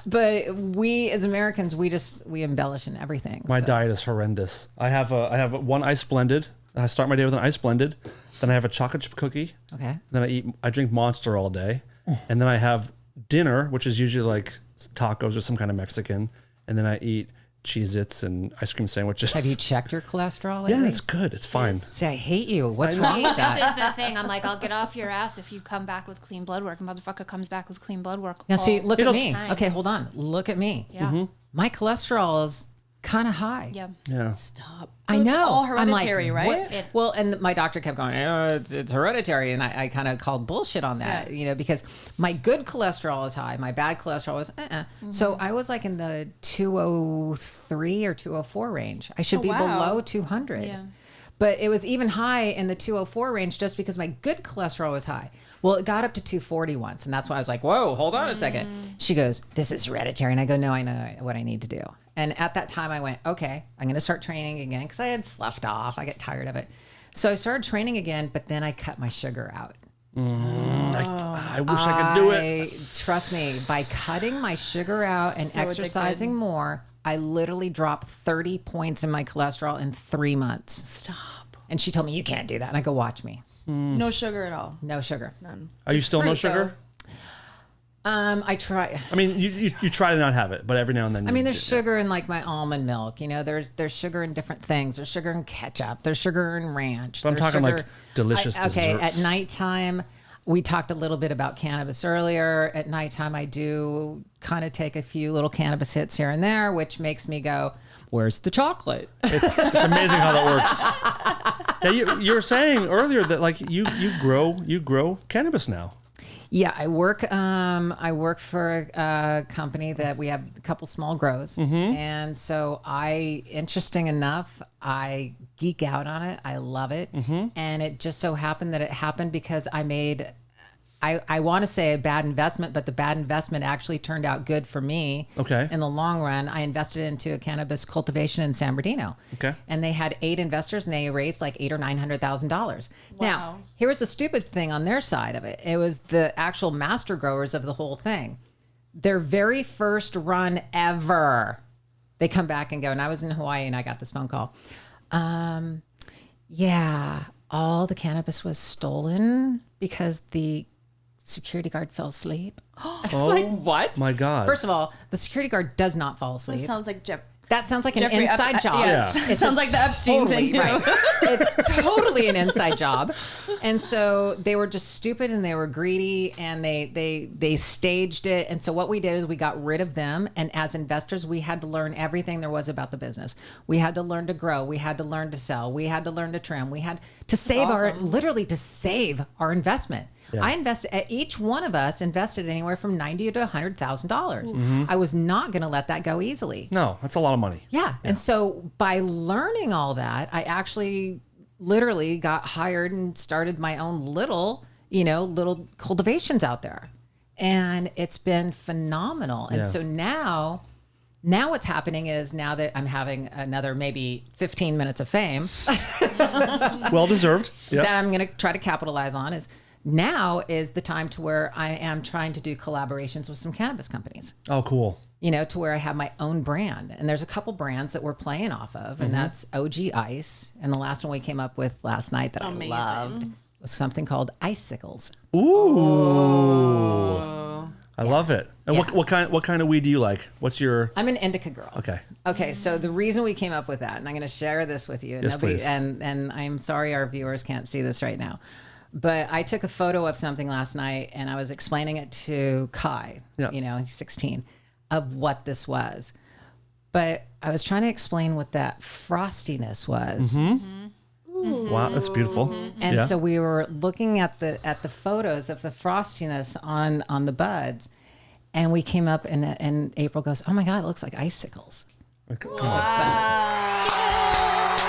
But we as Americans, we embellish in everything. My diet is horrendous. I have one ice blended. I start my day with an ice blended. Then I have a chocolate chip cookie. Okay. Then I drink Monster all day. And then I have dinner, which is usually like tacos or some kind of Mexican. And then I eat Cheez-Its and ice cream sandwiches. Have you checked your cholesterol lately? Yeah, it's good. It's fine. See, I hate you. What's wrong with that? This is the thing. I'm like, I'll get off your ass if you come back with clean blood work. Motherfucker comes back with clean blood work. Now, see, look at me. Time. Okay, hold on. Look at me. Yeah. My cholesterol is kind of high. Yeah. Stop. I So know. It's all I'm like, hereditary, right? what? Well, and my doctor kept going, it's hereditary. And I kind of called bullshit on that, because my good cholesterol is high. My bad cholesterol was, So I was like in the 203 or 204 range. I should be below 200. Yeah. But it was even high in the 204 range just because my good cholesterol was high. Well, it got up to 240 once. And that's why I was like, whoa, hold on a second. She goes, this is hereditary. And I go, no, I know what I need to do. And at that time I went, okay, I'm going to start training again because I had sloughed off. I get tired of it. So I started training again, but then I cut my sugar out. I wish I could do it. Trust me, by cutting my sugar out and exercising more, I literally dropped 30 points in my cholesterol in 3 months. Stop. And she told me, you can't do that. And I go, watch me. No sugar at all. No sugar. None. Are you still no sugar? I try. I mean, you try to not have it, but every now and then. There's sugar in like my almond milk. There's sugar in different things. There's sugar in ketchup. There's sugar in ranch. But I'm talking like delicious desserts. Okay, at nighttime, we talked a little bit about cannabis earlier. At nighttime, I do kind of take a few little cannabis hits here and there, which makes me go, where's the chocolate? It's amazing how that works. Yeah, you were saying earlier that like you grow cannabis now. Yeah, I work for a company that we have a couple small grows. And so interesting enough, I geek out on it. I love it. And it just so happened that it happened because I made, I want to say a bad investment, but the bad investment actually turned out good for me. Okay. In the long run, I invested into a cannabis cultivation in San Bernardino. Okay. And they had 8 investors and they raised like $800,000 or $900,000. Wow. Now, here was the stupid thing on their side of it. It was the actual master growers of the whole thing. Their very first run ever, they come back and go, and I was in Hawaii and I got this phone call. Yeah, all the cannabis was stolen because the security guard fell asleep. I was like, what? My God. First of all, the security guard does not fall asleep. That sounds like That sounds like an Jeffrey inside job. Yes. Yeah. It sounds like the Epstein thing. Right. It's totally an inside job. And so they were just stupid and they were greedy and they staged it. And so what we did is we got rid of them. And as investors, we had to learn everything there was about the business. We had to learn to grow. We had to learn to sell. We had to learn to trim. We had to save literally to save our investment. Yeah. I invested, each one of us invested anywhere from $90,000 to $100,000. I was not going to let that go easily. No, that's a lot of money. Yeah. And so by learning all that, I actually literally got hired and started my own little cultivations out there. And it's been phenomenal. And so now what's happening is now that I'm having another maybe 15 minutes of fame. Well deserved. Yep. That I'm going to try to capitalize on now is the time to where I am trying to do collaborations with some cannabis companies. Oh, cool. To where I have my own brand. And there's a couple brands that we're playing off of, and that's OG Ice. And the last one we came up with last night that I loved was something called icicles. Ooh. I love it. And Yeah. what kind of weed do you like? What's your... I'm an indica girl. Okay. Okay, so the reason we came up with that, and I'm going to share this with you, and Yes, please. and I'm sorry our viewers can't see this right now, but I took a photo of something last night, and I was explaining it to Kai, Yeah. he's 16, of what this was. But I was trying to explain what that frostiness was. Wow, that's beautiful. And Yeah. so we were looking at the photos of the frostiness on the buds, and we came up and April goes, "Oh my God, it looks like icicles." It's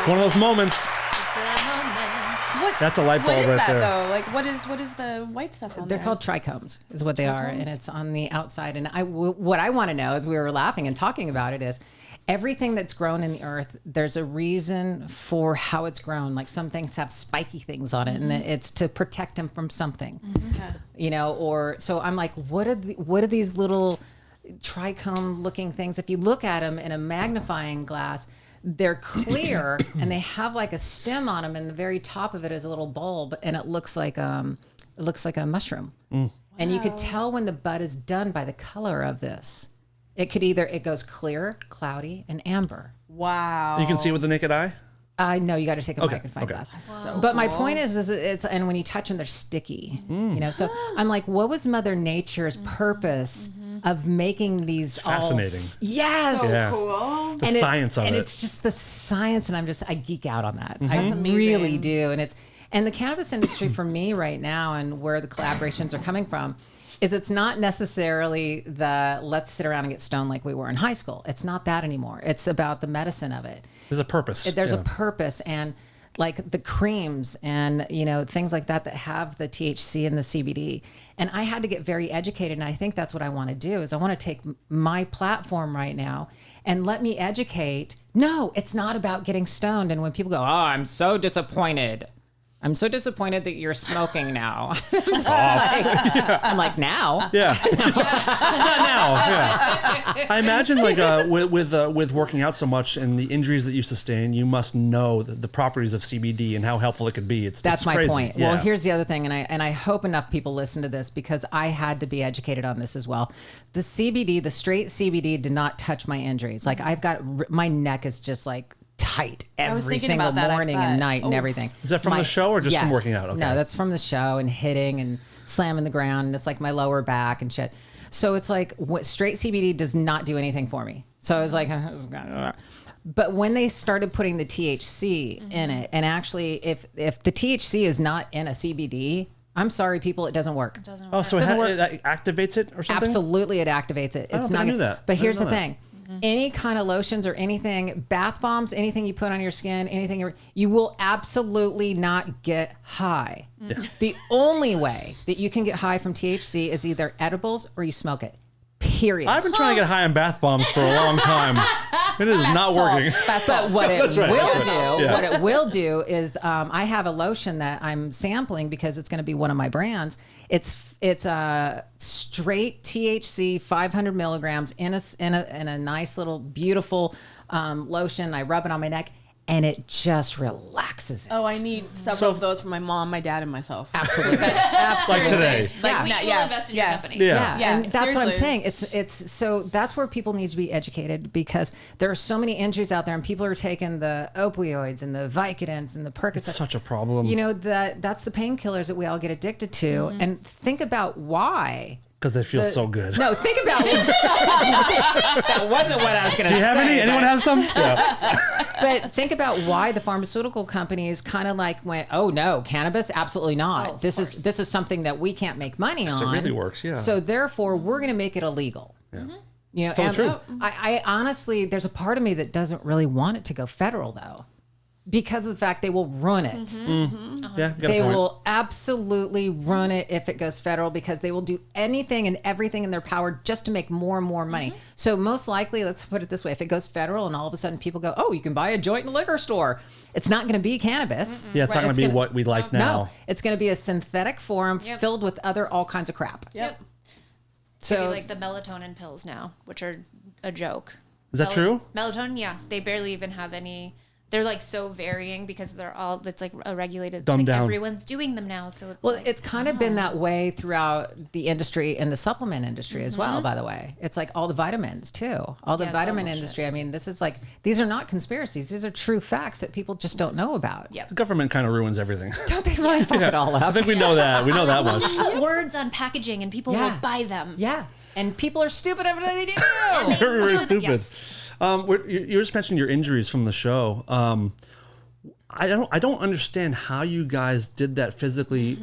one of those moments. It's a moment. That's a light bulb What is right that there. though? Like, what is the white stuff on They're there? called trichomes, is what they are, and it's on the outside. And what I want to know, as we were laughing and talking about it, is everything that's grown in the earth. There's a reason for how it's grown. Like some things have spiky things on it, and it's to protect them from something. Or so I'm like, what are these little trichome looking things? If you look at them in a magnifying glass, they're clear and they have like a stem on them, and the very top of it is a little bulb, and it looks like a mushroom. And you could tell when the bud is done by the color of this. It goes clear, cloudy, and amber. Wow. You can see with the naked eye? No, you got to take a magnifying glass. So But my cool. point is it's, and when you touch them, they're sticky. So I'm like, what was Mother Nature's purpose of making these fascinating. Yes. Yeah. Cool. The science of and it. it's just the science, and I geek out on that. I amazing. really do. And the cannabis industry for me right now, and where the collaborations are coming from, is it's not necessarily the let's sit around and get stoned like we were in high school. It's not that anymore. It's about the medicine of it. There's a purpose. There's Yeah. a purpose, and like the creams and things like that have the THC and the CBD. And I had to get very educated, and I think that's what I want to do. Is I want to take my platform right now and let me educate. No, it's not about getting stoned. And when people go, "Oh, I'm so disappointed. I'm so disappointed that you're smoking now." I'm like, now? Yeah. Not now. Yeah. I imagine with working out so much and the injuries that you sustain, you must know the properties of CBD and how helpful it could be. That's it's my crazy. point. Yeah. Well, here's the other thing, and I hope enough people listen to this, because I had to be educated on this as well. The CBD, the straight CBD, did not touch my injuries. Like my neck is just like tight was every thinking single about that, I morning and bet. night and everything. Is that from the show or just from Yes. working out? Okay. No, that's from the show and hitting and slamming the ground, and it's like my lower back and shit. So it's like straight CBD does not do anything for me. So I was like, but when they started putting the THC in it, and actually if the THC is not in a CBD, I'm sorry, people, it doesn't work. Doesn't Oh, work. so it activates it or something? Absolutely, it activates it. don't think I knew that. But I here's the didn't know thing: any kind of lotions or anything, bath bombs, anything you put on your skin, anything you will absolutely not get high. The only way that you can get high from THC is either edibles or you smoke it. Period. I've been trying to get high on bath bombs for a long time. It is not working. But what it That's right. will do, Yeah. what it will do is, I have a lotion that I'm sampling because it's going to be one of my brands. It's a straight THC, 500 milligrams in a nice little beautiful lotion. I rub it on my neck, and it just relaxes it. Oh, I need several of those for my mom, my dad, and myself. Absolutely. Like today. Like, we Yeah. will invest in your company. Yeah. Yeah, and that's what I'm saying. seriously. It's so that's where people need to be educated, because there are so many injuries out there, and people are taking the opioids and the Vicodins and the Percocets. It's such a problem. That's the painkillers that we all get addicted to, and think about why. Because they feel so good. No, think about that wasn't what I was going to say. Do you have any? Anyone but- have some? Yeah. But think about why the pharmaceutical companies kind of like went, "Oh no, cannabis, absolutely not. Oh, of this course. is something that we can't make money on. really works, yeah. So therefore, we're going to make it illegal." Yeah. You know, Still and true. I honestly, there's a part of me that doesn't really want it to go federal, though, because of the fact they will ruin it. Yeah, you got a They point. will absolutely run it if it goes federal, because they will do anything and everything in their power just to make more and more money. So most likely, let's put it this way, if it goes federal and all of a sudden people go, "Oh, you can buy a joint in a liquor store," it's not going to be cannabis. Yeah, it's not going to be what we like now. No, it's going to be a synthetic form filled with all kinds of crap. Yep. So So like the melatonin pills now, which are a joke. Is that true? Melatonin, yeah. They barely even have any they're like so varying because they're all, it's like a regulated, Dumbed it's like down. Everyone's doing them now. So it's Well, like, it's kind of been that way throughout the industry and the supplement industry as well, by the way. It's like all the vitamins too. All the Yeah, it's all vitamin bullshit. industry. I mean, this is like, these are not conspiracies. These are true facts that people just don't know about. Yep. The government kind of ruins everything. Don't they really fuck it all up? I think we know that. We know that we'll much. just put words on packaging and people Yeah. will buy them. Yeah. And people are stupid every day they do. Very, very stupid. Yes. You just mentioned your injuries from the show. I don't understand how you guys did that physically.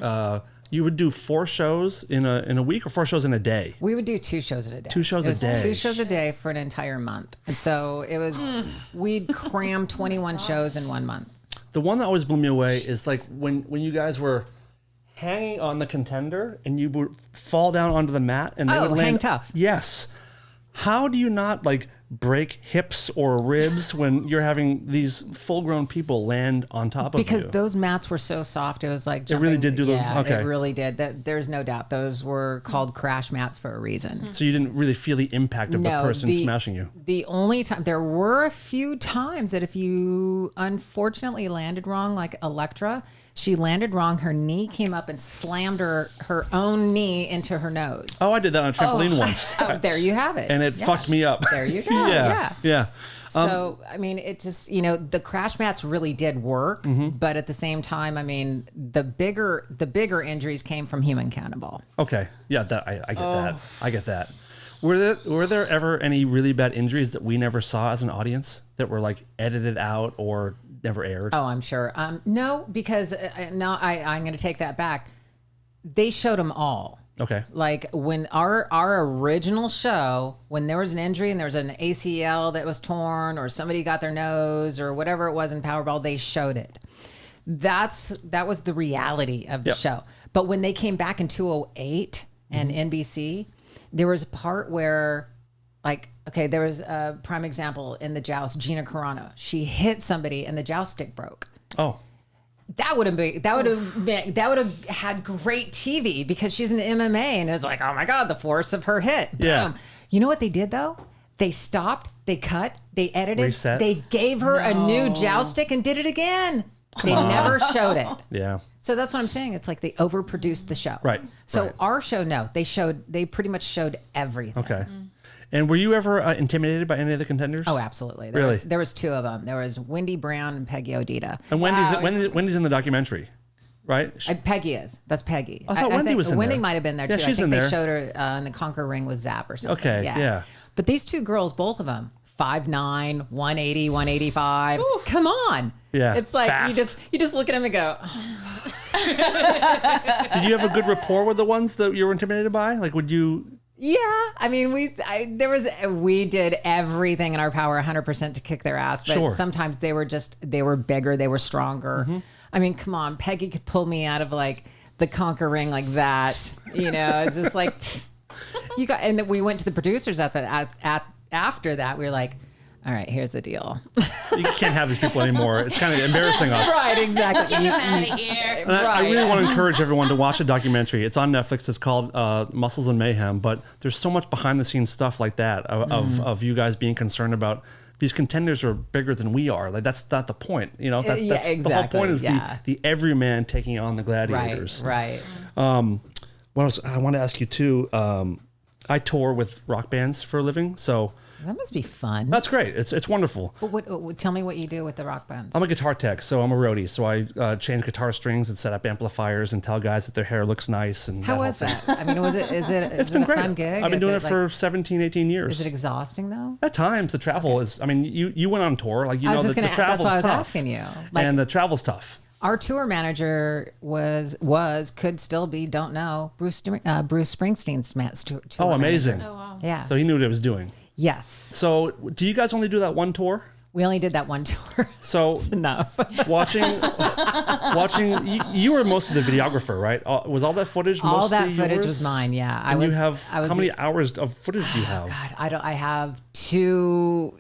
You would do 4 shows in a week or 4 shows in a day. We would do 2 shows in a day. 2 shows It a was day. 2 shows a day for an entire month. And so it was, we'd cram 21 shows in 1 month. The one that always blew me away is like when you guys were hanging on the contender and you would fall down onto the mat and they Oh, would land hang tough. Yes. How do you not like break hips or ribs when you're having these full-grown people land on top of you? Because those mats were so soft, it was like jumping. really did do the- Yeah, okay. it really did. There's no doubt. Those were called crash mats for a reason. So you didn't really feel the impact of the person smashing you. The only time, there were a few times that if you unfortunately landed wrong, like Electra, she landed wrong. Her knee came up and slammed her own knee into her nose. Oh, I did that on a trampoline once. Oh, there you have it. And it Yeah. fucked me up. There you go. Yeah. So, I mean, it just, the crash mats really did work, but at the same time, I mean, the bigger injuries came from human cannibal. Okay. Yeah, I get that. I get that. Were there ever any really bad injuries that we never saw as an audience that were like edited out or never aired? Oh, I'm sure. No, because I'm going to take that back. They showed them all. Okay. Like when our original show, when there was an injury and there was an ACL that was torn or somebody got their nose or whatever it was in Powerball, they showed it. That was the reality of the show. But when they came back in 2008 and NBC, there was a part where, like, okay, there was a prime example in the joust, Gina Carano. She hit somebody and the joust stick broke. Oh. That would have had great TV because she's an MMA and it's like, oh my God, the force of her hit. Yeah. Boom. You know what they did though? They stopped, they cut, they edited, Reset. they gave her a new joust stick and did it again. They never showed it. Yeah. So that's what I'm saying. It's like they overproduced the show. Right. So Right. our show, no, they pretty much showed everything. Okay. And were you ever intimidated by any of the contenders? Oh, absolutely. Really? There was 2 of them. There was Wendy Brown and Peggy Odita. And Wendy's in the documentary, right? Peggy is. That's Peggy. I thought Wendy think was in Wendy there. might have been there Yeah, too. she's I think in they there. showed her in the Conquer Ring with Zap or something. Okay, yeah. But these 2 girls, both of them, 5'9", 180, 185. Come on. Yeah, It's like fast. you just look at them and go, oh. Did you have a good rapport with the ones that you were intimidated by? Like, would you? Yeah, I mean, we did everything in our power 100% to kick their ass, but Sure. sometimes they were bigger, they were stronger. I mean, come on, Peggy could pull me out of like the Conquer Ring like that, It's just like and then we went to the producers after that. We were like, all right, here's the deal. You can't have these people anymore. It's kind of embarrassing us. Right, exactly. Get them out of here. And I really want to encourage everyone to watch a documentary. It's on Netflix. It's called Muscles and Mayhem. But there's so much behind the scenes stuff like that of you guys being concerned about these contenders are bigger than we are. Like that's not the point. That's exactly. the whole point is Yeah. the everyman taking on the gladiators. Right. What else? I want to ask you too. I tour with rock bands for a living, so That must be fun. that's great. It's wonderful. But tell me what you do with the rock bands. I'm a guitar tech, so I'm a roadie. So I change guitar strings and set up amplifiers and tell guys that their hair looks nice. And How whole was thing. that? I mean, is It's it been a great. fun gig? I've been doing it like, for 17, 18 years. Is it exhausting though? At times, the travel is. I mean, you went on tour, like I was the just gonna- travel's that's what I was tough. asking you. Like- and the travel's tough. Our tour manager could still be, don't know, Bruce Springsteen's tour Oh, amazing! manager. Yeah. So he knew what he was doing. Yes. So, do you guys only do that one tour? We only did that one tour. So It's enough. watching, you were most of the videographer, right? Was all that footage? All mostly that footage yours? was mine. Yeah. And you have how many hours of footage do you have? God, I have 2.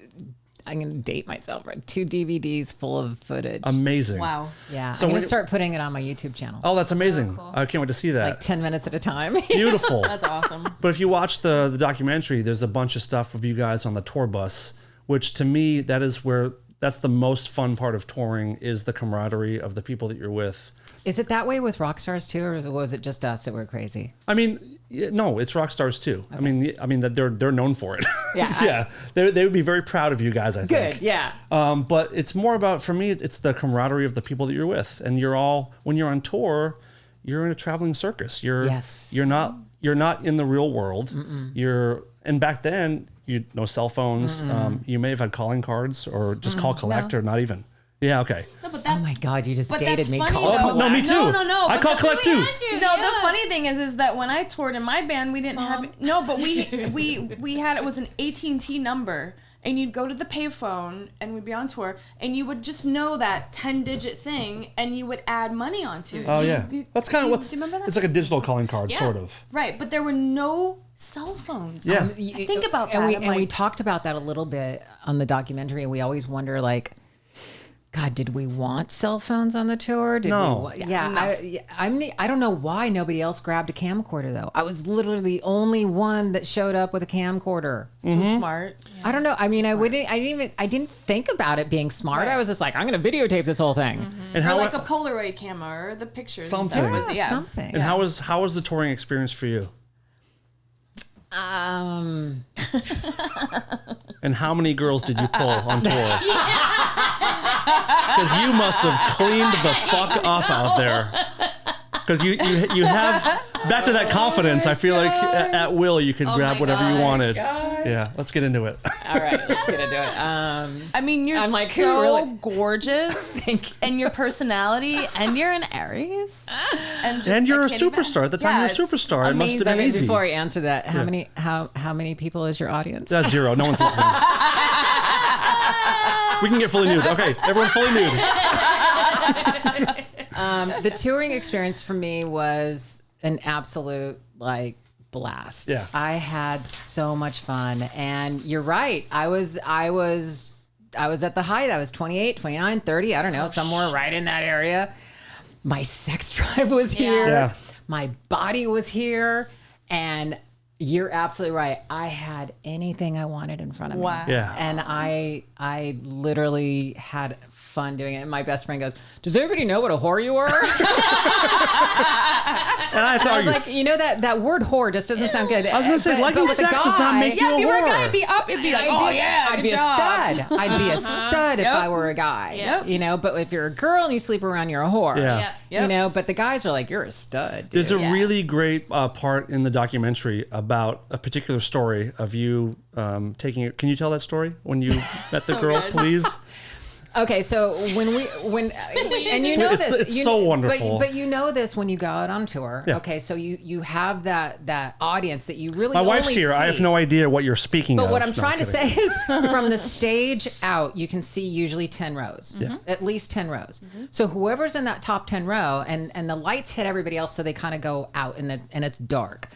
I'm going to date myself, right? 2 DVDs full of footage. Amazing. Wow. Yeah. So I'm going when- to start putting it on my YouTube channel. Oh, that's amazing! I can't wait to see that. Like 10 minutes at a time. Beautiful. That's awesome. But if you watch the documentary, there's a bunch of stuff of you guys on the tour bus, which to me, that is where that's the most fun part of touring is the camaraderie of the people that you're with. Is it that way with rock stars too, or was it just us that were crazy? I mean, no, it's rock stars too. Okay. I mean that they're known for it. Yeah, yeah, they would be very proud of you guys. I think. Good, yeah. But it's more about, for me, it's the camaraderie of the people that you're with, and when you're on tour, you're in a traveling circus. You're not in the real world. And back then, no cell phones. You may have had calling cards or just call collect or not even. Yeah, okay. No, but Oh my God, you just dated me. No, me too. No. I call collect too. The funny thing is that when I toured in my band, we didn't have but we had, it was an AT&T number, and you'd go to the payphone and we'd be on tour, and you would just know that 10-digit thing, and you would add money onto it. Oh yeah, that's kind of do you remember that? It's like a digital calling card, sort of. Right, but there were no cell phones. Yeah. I think about that. And we talked about that a little bit on the documentary, and we always wonder, like, God, did we want cell phones on the tour? No. I don't know why nobody else grabbed a camcorder though. I was literally the only one that showed up with a camcorder. So smart. Yeah. I don't know. I mean, I didn't think about it being smart. Right. I was just like, I'm going to videotape this whole thing. And or like a Polaroid camera or the pictures. Something. Something. And how was the touring experience for you? And how many girls did you pull on tour? Because you must have cleaned the fuck up out there. Because you have, back to that confidence, I feel like at will you could grab whatever you wanted. Yeah, let's get into it. All right, let's get into it. I mean, you're like, so really gorgeous, and your personality, and you're an Aries, and you're a superstar. At the time, you're a superstar. It must have been easy. Before I answer that, how many people is your audience? That's 0. No one's listening. We can get fully nude. Okay, everyone fully nude. The touring experience for me was an absolute blast. Yeah. I had so much fun, and you're right. I was at the height. I was 28, 29, 30, I don't know, somewhere right in that area. My sex drive was here. Yeah. My body was here, and you're absolutely right. I had anything I wanted in front of me. Wow. Yeah. And I literally had fun doing it. And my best friend goes, "Does everybody know what a whore you are?" And I was like, that word whore just doesn't sound good. I was going to say, liking sex does not make you a whore. If you were a guy, it'd be like, oh yeah, I'd be a stud. I'd be a stud if I were a guy. Yep. But if you're a girl and you sleep around, you're a whore. Yeah. Yep. But the guys are like, you're a stud. Dude. There's a really great part in the documentary about a particular story of you taking it. Can you tell that story when you met the girl, please? Okay, so when and you know this, it's so wonderful. But you know this when you go out on tour. Yeah. Okay, so you have that audience that you really My only wife's here. see. I have no idea what you're speaking of. But what I'm trying to say is, from the stage out, you can see usually 10 rows, at least 10 rows. So whoever's in that top 10 row, and the lights hit everybody else, so they kind of go out, and it's dark.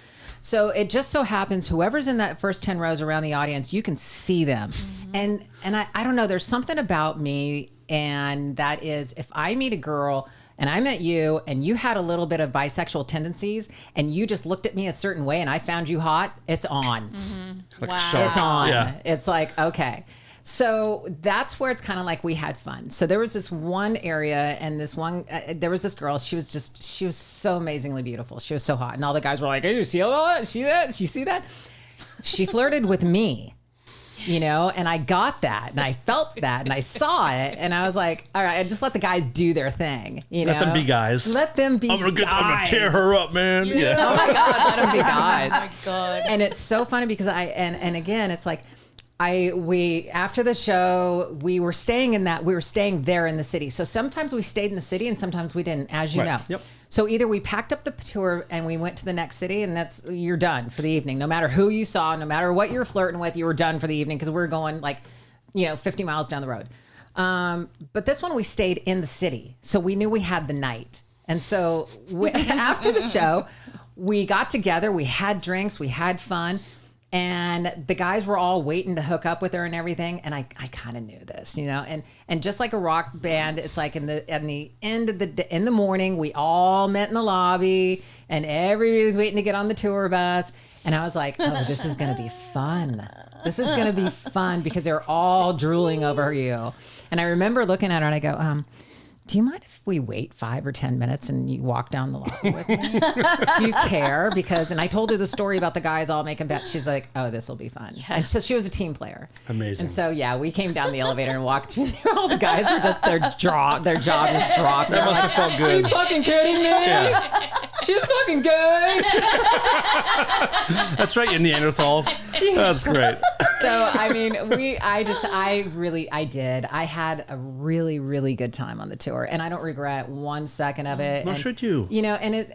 So it just so happens whoever's in that first 10 rows around the audience, you can see them. And I don't know, there's something about me, and that is, if I meet a girl and I met you and you had a little bit of bisexual tendencies and you just looked at me a certain way and I found you hot, it's on. Wow. It's on. Yeah. It's like, okay. So that's where it's kind of like we had fun. So there was this one area, and there was this girl. She was so amazingly beautiful. She was so hot. And all the guys were like, hey, you see all that? See that? You see that? She flirted with me, and I got that, and I felt that, and I saw it. And I was like, all right, I just let the guys do their thing. Let them be guys. Let them be guys. I'm gonna tear her up, man. Yeah. Oh my God, let them be guys. Oh my God. And it's so funny because and again, it's like, we after the show we were staying there in the city. So sometimes we stayed in the city and sometimes we didn't, as you know. Yep. So either we packed up the tour and we went to the next city, and you're done for the evening. No matter who you saw, no matter what you were flirting with, you were done for the evening because we were going 50 miles down the road. But this one we stayed in the city, so we knew we had the night. And so after the show, we got together, we had drinks, we had fun. And the guys were all waiting to hook up with her and everything. And I kind of knew this, and just like a rock band, it's like in the end of in the morning, we all met in the lobby and everybody was waiting to get on the tour bus. And I was like, oh, this is going to be fun. This is going to be fun because they're all drooling over you. And I remember looking at her and I go, do you mind if we wait 5 or 10 minutes and you walk down the lobby with me? Do you care? And I told her the story about the guys all making bets. She's like, oh, this will be fun. Yeah. And so she was a team player. Amazing. And so, yeah, we came down the elevator and walked through there. All the guys were just, their jaw just dropped. That must have felt good. Are you fucking kidding me? Yeah. She's fucking good. That's right, you Neanderthals. That's great. So, I mean, I did. I had a really, really good time on the tour, and I don't regret 1 second of it. Nor should you. You know, and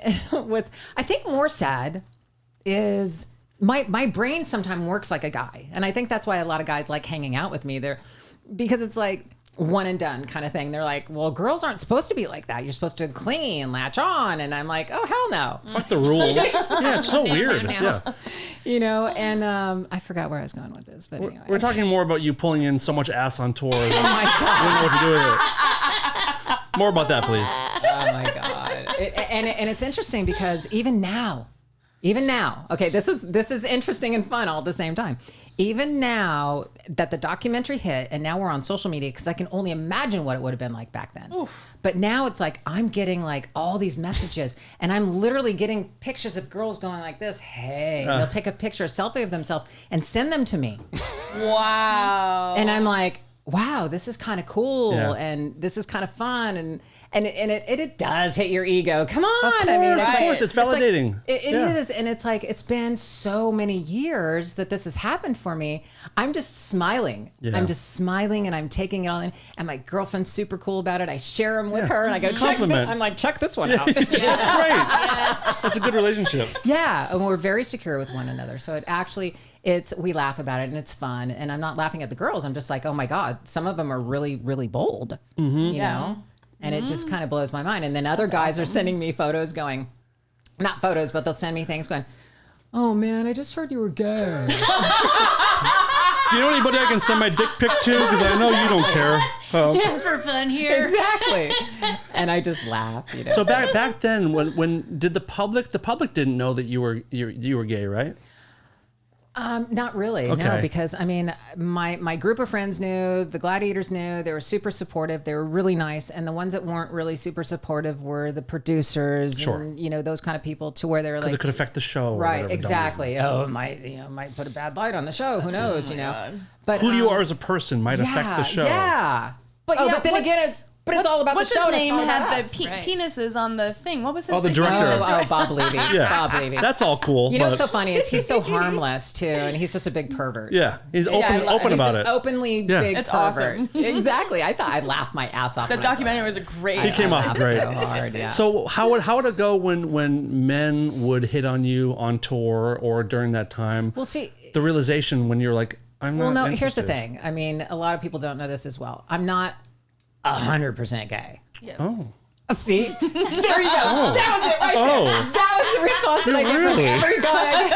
what's I think more sad is my brain sometimes works like a guy, and I think that's why a lot of guys like hanging out with me. Because it's like one and done kind of thing. They're like, well, girls aren't supposed to be like that. You're supposed to cling and latch on, and I'm like, oh hell no. Fuck the rules. Yeah, it's so weird. No. Yeah. You know, and I forgot where I was going with this, but anyway. We're talking more about you pulling in so much ass on tour. Oh my God. You don't know what to do with it. More about that, please. Oh my God. And it's interesting because even now, okay, this is interesting and fun all at the same time. Even now that the documentary hit and now we're on social media, because I can only imagine what it would have been like back then. Oof. But now it's like I'm getting like all these messages and I'm literally getting pictures of girls going like this. Hey, they'll take a picture, a selfie of themselves and send them to me. Wow. And I'm like, wow, this is kind of cool. Yeah. And this is kind of fun. And it does hit your ego. Come on. Of course, it's validating. It is. And it's like, it's been so many years that this has happened for me. I'm just smiling. Yeah. I'm just smiling and I'm taking it all in. And my girlfriend's super cool about it. I share them with her and I go, compliment. I'm like, check this one out. That's great. Yes. That's a good relationship. Yeah. And we're very secure with one another. So we laugh about it and it's fun. And I'm not laughing at the girls. I'm just like, oh my God, some of them are really, really bold, you know? And it just kind of blows my mind. And then other guys are sending me photos going, not photos, but they'll send me things going, oh man, I just heard you were gay. Do you know anybody I can send my dick pic to? Because I know you don't care. Just for fun here. Exactly. And I just laugh. You know? So back then, when did the public didn't know that you were gay, right? Not really, Okay. no, because I mean, my group of friends knew, the Gladiators knew, they were super supportive, they were really nice, and the ones that weren't really super supportive were the producers, Sure. and you know those kind of people, to where they were Because like, it could affect the show. Or right, whatever, exactly. Oh, it might put a bad light on the show. Who knows? You know, God. but Who you are as a person might affect the show. Yeah, But but then again, it's all about the what's show. His and it's name all about had us. the penises on the thing. What was his Oh, the name? director. Oh, Bob Levy. Yeah. Bob Levy. That's all cool. You know but what's so funny is he's so harmless too, and he's just a big pervert. yeah, he's Yeah, open he's about an it. Openly Yeah. big It's pervert. awesome. Exactly. I thought I'd laugh my ass off. The when I saw documentary it. was a great. He came off laughed great. so hard. Yeah. So how would it go when men would hit on you on tour or during that time? Well, see, The realization when you're like, I'm well, not. no. Here's the interested. thing. I mean, a lot of people don't know this as well. I'm not 100% gay. Oh. See, there you go. That was it right Oh. there. That was the response that I get Really? from every guy.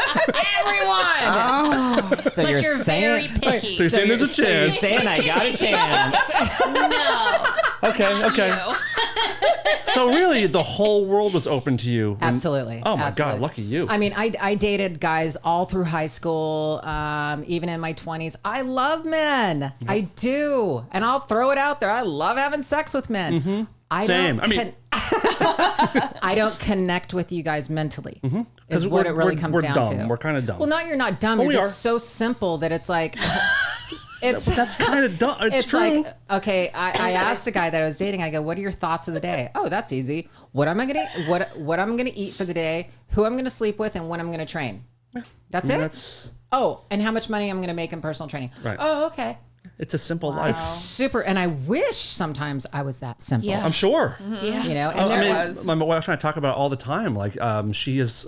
Everyone. So But you're very saying, picky. So you're saying there's a so you're chance. saying I got a chance. No. Okay. You. So really, the whole world was open to you. And- Absolutely. Oh my Absolutely. God, lucky you. I mean, I dated guys all through high school, even in my 20s. I love men. I do. And I'll throw it out there. I love having sex with men. Mm-hmm. Same. I don't connect with you guys mentally. Is what it really comes we're down dumb. to. We're kind of dumb. Well, not you're not dumb. Well, You're we just are. so simple that it's like... That's kind of dumb. It's true. like, okay, I asked a guy that I was dating, I go, what are your thoughts of the day? Oh, that's easy. What am I gonna what I'm gonna eat for the day, who I'm gonna sleep with, and when I'm gonna train. That's it? That's Oh, and how much money I'm gonna make in personal training. Right. Oh, okay. it's a simple life. Super, and I wish sometimes I was that simple. Yeah. I'm sure. Yeah. You know, and I there mean, was. my wife and I talk about it all the time. Like, she is,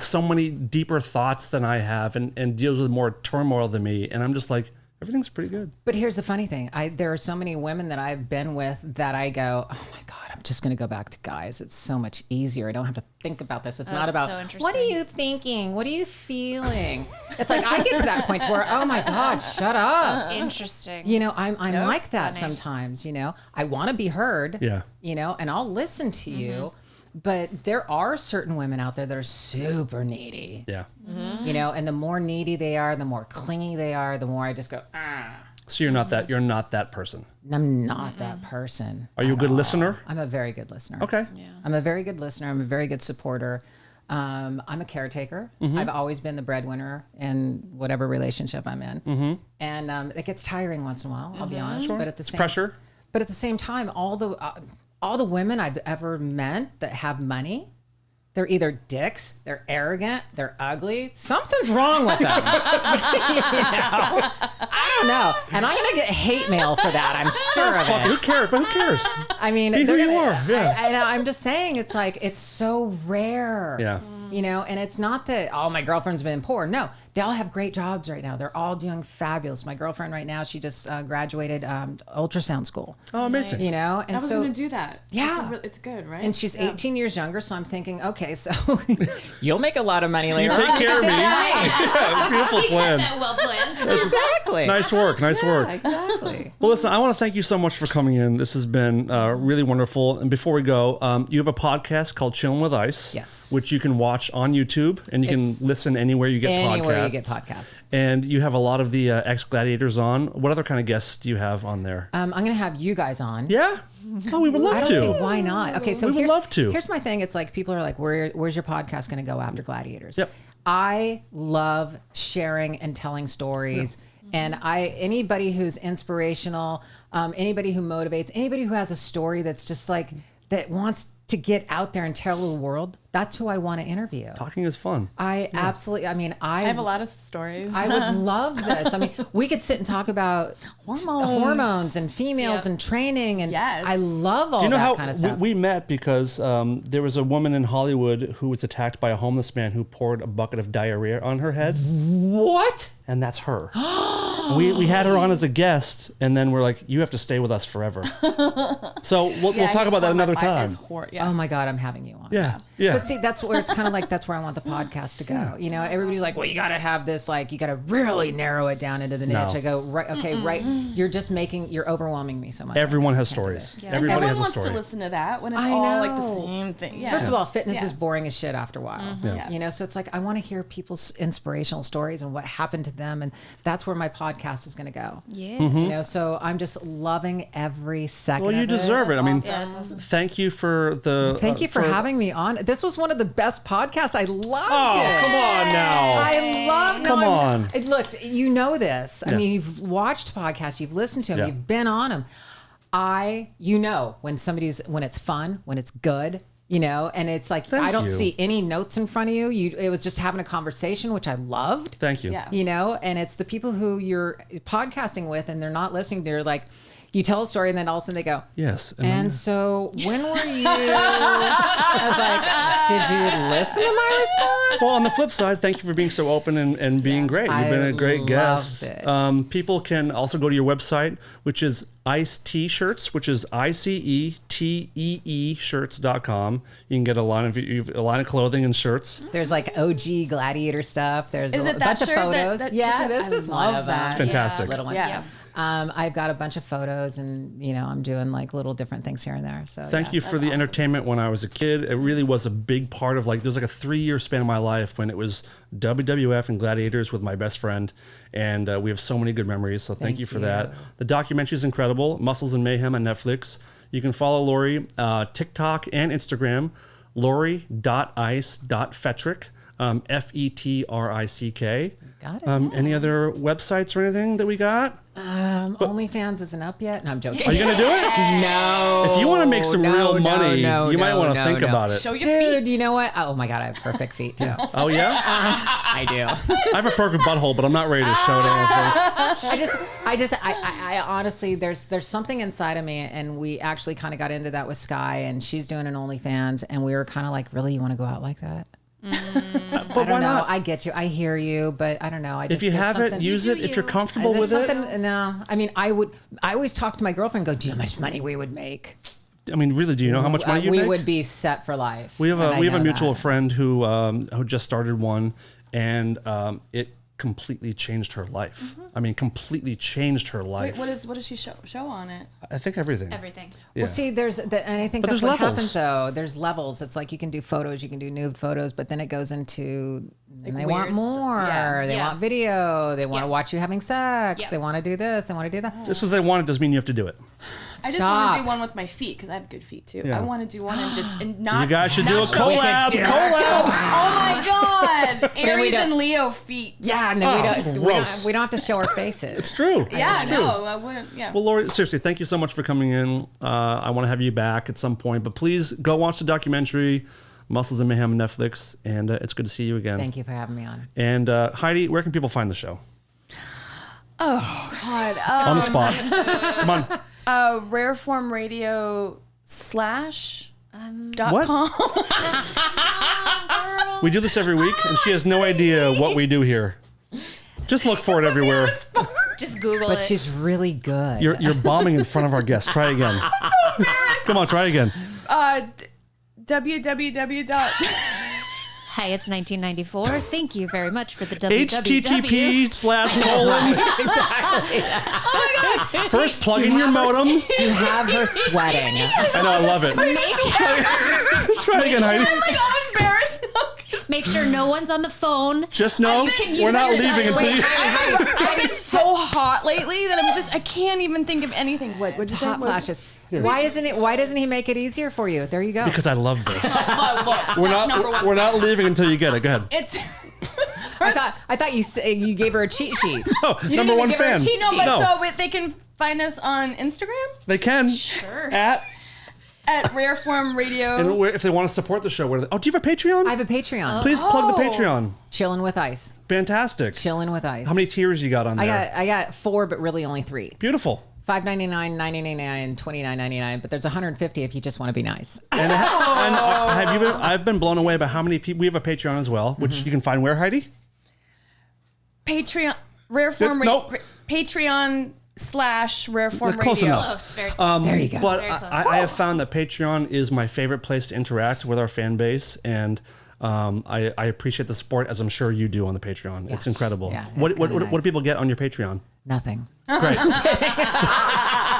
so many deeper thoughts than I have, and deals with more turmoil than me. And I'm just like, everything's pretty good. But here's the funny thing. There are so many women that I've been with that I go, oh my God, I'm just going to go back to guys. It's so much easier. I don't have to think about this. It's not That's about, so interesting. what are you thinking? What are you feeling? It's like, I get to that point where, oh my God, shut up. Interesting. You know, I'm like that sometimes, you know. I want to be heard, Yeah. you know, and I'll listen to you. but there are certain women out there that are super needy. Yeah. You know, and the more needy they are, the more clingy they are, the more I just go, So you're not that. You're not that person. I'm not that person. Are you a good listener? I'm a very good listener. Okay. I'm a very good listener. I'm a very good supporter. I'm a caretaker. I've always been the breadwinner in whatever relationship I'm in. And it gets tiring once in a while, I'll be honest. But at the same Pressure. But at the same time, all the women I've ever met that have money, they're either dicks, they're arrogant, they're ugly. Something's wrong with them. I don't know. And I'm going to get hate mail for that. I'm sure of it. Who cares? But who cares? I mean, Be who you are. Yeah. I'm just saying, it's like, it's so rare. Yeah. You know, and it's not that, my girlfriend's been poor. No, they all have great jobs right now. They're all doing fabulous. My girlfriend right now, she just graduated ultrasound school. Oh, amazing. You know, and I was going to do that. Yeah. It's good, right? And she's 18 years younger, so I'm thinking, okay, so you'll make a lot of money later. You take care of me. Yeah, beautiful plan. That well planned. Exactly. Nice work. Nice work. Exactly. Well, listen, I want to thank you so much for coming in. This has been really wonderful. And before we go, you have a podcast called Chillin with Ice. Yes. Which you can watch on YouTube, and you can listen anywhere you get podcasts. Anywhere you get podcasts. And you have a lot of the ex-gladiators on. What other kind of guests do you have on there? I'm going to have you guys on. Yeah? Oh, we would love I don't to. see why not. Okay, so We would love to. Here's my thing. It's like people are like, where's your podcast going to go after Gladiators? Yep. I love sharing and telling stories. And anybody who's inspirational, anybody who motivates, anybody who has a story that's just like, that wants to get out there and tell the world, that's who I want to interview. Talking is fun. I have a lot of stories. I would love this. I mean, we could sit and talk about hormones and females and training, and I love all that kind of stuff. We met because there was a woman in Hollywood who was attacked by a homeless man who poured a bucket of diarrhea on her head. What? And that's her. we had her on as a guest, and then we're like, you have to stay with us forever. So we'll talk about that another time. Oh my God, I'm having you on. Yeah. But see, that's where it's kind of like, that's where I want the podcast to go. You know, everybody's like, well, you got to have this, like, you got to really narrow it down into the niche. I go, right, okay, right. You're overwhelming me so much. Everyone has stories. Yeah. Everybody Everyone has a wants story. to listen to that when it's all like the same thing. Yeah. First of all, fitness is boring as shit after a while. Yeah. You know, so it's like, I want to hear people's inspirational stories and what happened to them. And that's where my podcast is going to go. Yeah. You know, so I'm just loving every second Well, you of deserve it. I mean, Yeah, that's awesome. thank you for the... Thank you for having me on. This was one of the best podcasts. I loved it. come on now. I love. Come on. Look, you know this. I Yeah. mean, you've watched podcasts, you've listened to them, Yeah. you've been on them. You know when it's fun, when it's good. You know, and it's like, Thank I don't you. see any notes in front of you. It was just having a conversation, which I loved. Thank you. Yeah. You know, and it's the people who you're podcasting with and they're not listening. They're like, you tell a story and then all of a sudden they go, Yes. and so when were you? I was like, did you listen to my response? Well, on the flip side, thank you for being so open and being great. You've been a great guest. loved it. People can also go to your website, which is Ice T-shirts, which is ICETEE shirts.com. You can get a line of clothing and shirts. There's like OG Gladiator stuff. There's Is a it that bunch of shirt photos. that Yeah, picture? this I is one love of them. that. It's fantastic. Little one. Yeah. I've got a bunch of photos and, you know, I'm doing like little different things here and there. So Thank you for the entertainment when I was a kid. It really was a big part of there's like a 3-year span of my life when it was WWF and Gladiators with my best friend. And we have so many good memories. So thank you for that. The documentary is incredible. Muscles and Mayhem on Netflix. You can follow Lori, TikTok and Instagram, lori.ice.fetrick. Fetrick. Got it. Any other websites or anything that we got? OnlyFans isn't up yet. No, I'm joking. Are you going to do it? No. If you want to make some real money, you might want to think no. about it. Show your Dude, feet. you know what? Oh my God, I have perfect feet too. Oh, yeah? I do. I have a perfect butthole, but I'm not ready to show it anything. I honestly, there's something inside of me, and we actually kind of got into that with Sky, and she's doing an OnlyFans, and we were kind of like, really, you want to go out like that? But I why don't know. not? I get you. I hear you, but I don't know. If you have it, use it. If you're comfortable with it. No, I mean, I always talk to my girlfriend and go, do you know how much money we would make? I mean, really, do you know how much money you we make? would be set for life. We have and I a know mutual that. friend who just started one, and completely changed her life. I mean, completely changed her life. Wait, what does she show on it? I think everything. Everything. Yeah. Well, see, and I think But that's there's what levels. happens though. There's levels. It's like you can do photos, you can do nude photos, but then it goes into and they want weird more. stuff. Yeah. They Yeah. want video. They want to Yeah. watch you having sex. Yeah. They want to do this. They want to do that. Just as they want it doesn't mean you have to do it. I just want Stop. to do one with my feet because I have good feet too. Yeah. I want to do one and not. You guys should do a not show- collab. do it. Collab. Oh my God, Aries don't- and Leo feet. Yeah, and then gross. we don't have to show our faces. It's true. Yeah, It's true. no, I wouldn't. Yeah. Well, Lori, seriously, thank you so much for coming in. I want to have you back at some point, but please go watch the documentary, Muscles and Mayhem on Netflix, and it's good to see you again. Thank you for having me on. And Heidi, where can people find the show? Oh God. On the spot. Come on. Rareform Radio / What? .com. We do this every week, and she has no idea what we do here. Just look for it everywhere. Just Google But it. she's really good. You're bombing in front of our guests. Try again. Come on, try again. www. Hey, it's 1994. Thank you very much for the www. http:/:. First, plug in your modem. You have her sweating. I know, I love it. Try again, Heidi. I'm embarrassed. Make sure no one's on the phone. Just know You can use we're not it as a leaving until you. I've been so hot lately that I can't even think of anything. What'd you say? Hot flashes. Why doesn't he make it easier for you? There you go. Because I love this. Look, We're not leaving until you get it. Go ahead. It's I thought you gave her a cheat sheet. Oh, You number didn't one even give her a fan. cheat sheet. no, but No. so they can find us on Instagram They can. Sure. at Rareform Radio. And if they want to support the show, do you have a Patreon? I have a Patreon. Please plug the Oh. Patreon. Chillin' with ice. Fantastic. Chillin' with ice. How many tiers you got on there? I got 4, but really only 3. Beautiful. $5.99, $9.99, $29.99, but there's $150 if you just want to be nice. And have you been? I've been blown away by how many people. We have a Patreon as well, which you can find where, Heidi? Patreon Rareform Nope. Patreon / Rareform Close Radio. enough. Close, very close. There you go. But Very close. I have found that Patreon is my favorite place to interact with our fan base, and I appreciate the support, as I'm sure you do on the Patreon. It's incredible. Yeah, what it's what, kinda what do nice. people get on your Patreon? Nothing. Great.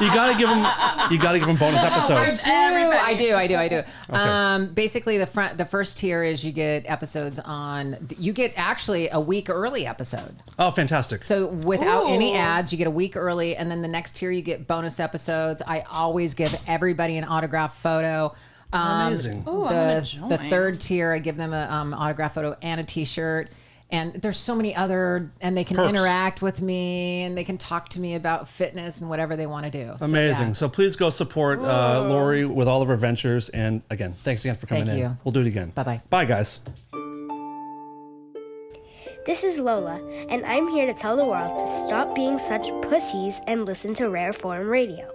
You gotta give them bonus episodes. I do. Basically, the first tier is you get episodes you get actually a week early episode. Oh, fantastic. So without any Ooh. ads, you get a week early, and then the next tier you get bonus episodes. I always give everybody an autographed photo. Amazing. Ooh, I'm gonna join. The third tier, I give them an autograph photo and a T-shirt. And there's so many other, and they can Perks. interact with me, and they can talk to me about fitness and whatever they want to do. So, Amazing. yeah. So please go support Lori with all of her ventures. And again, thanks again for coming Thank in. you. We'll do it again. Bye-bye. Bye, guys. This is Lola, and I'm here to tell the world to stop being such pussies and listen to Rareform Radio.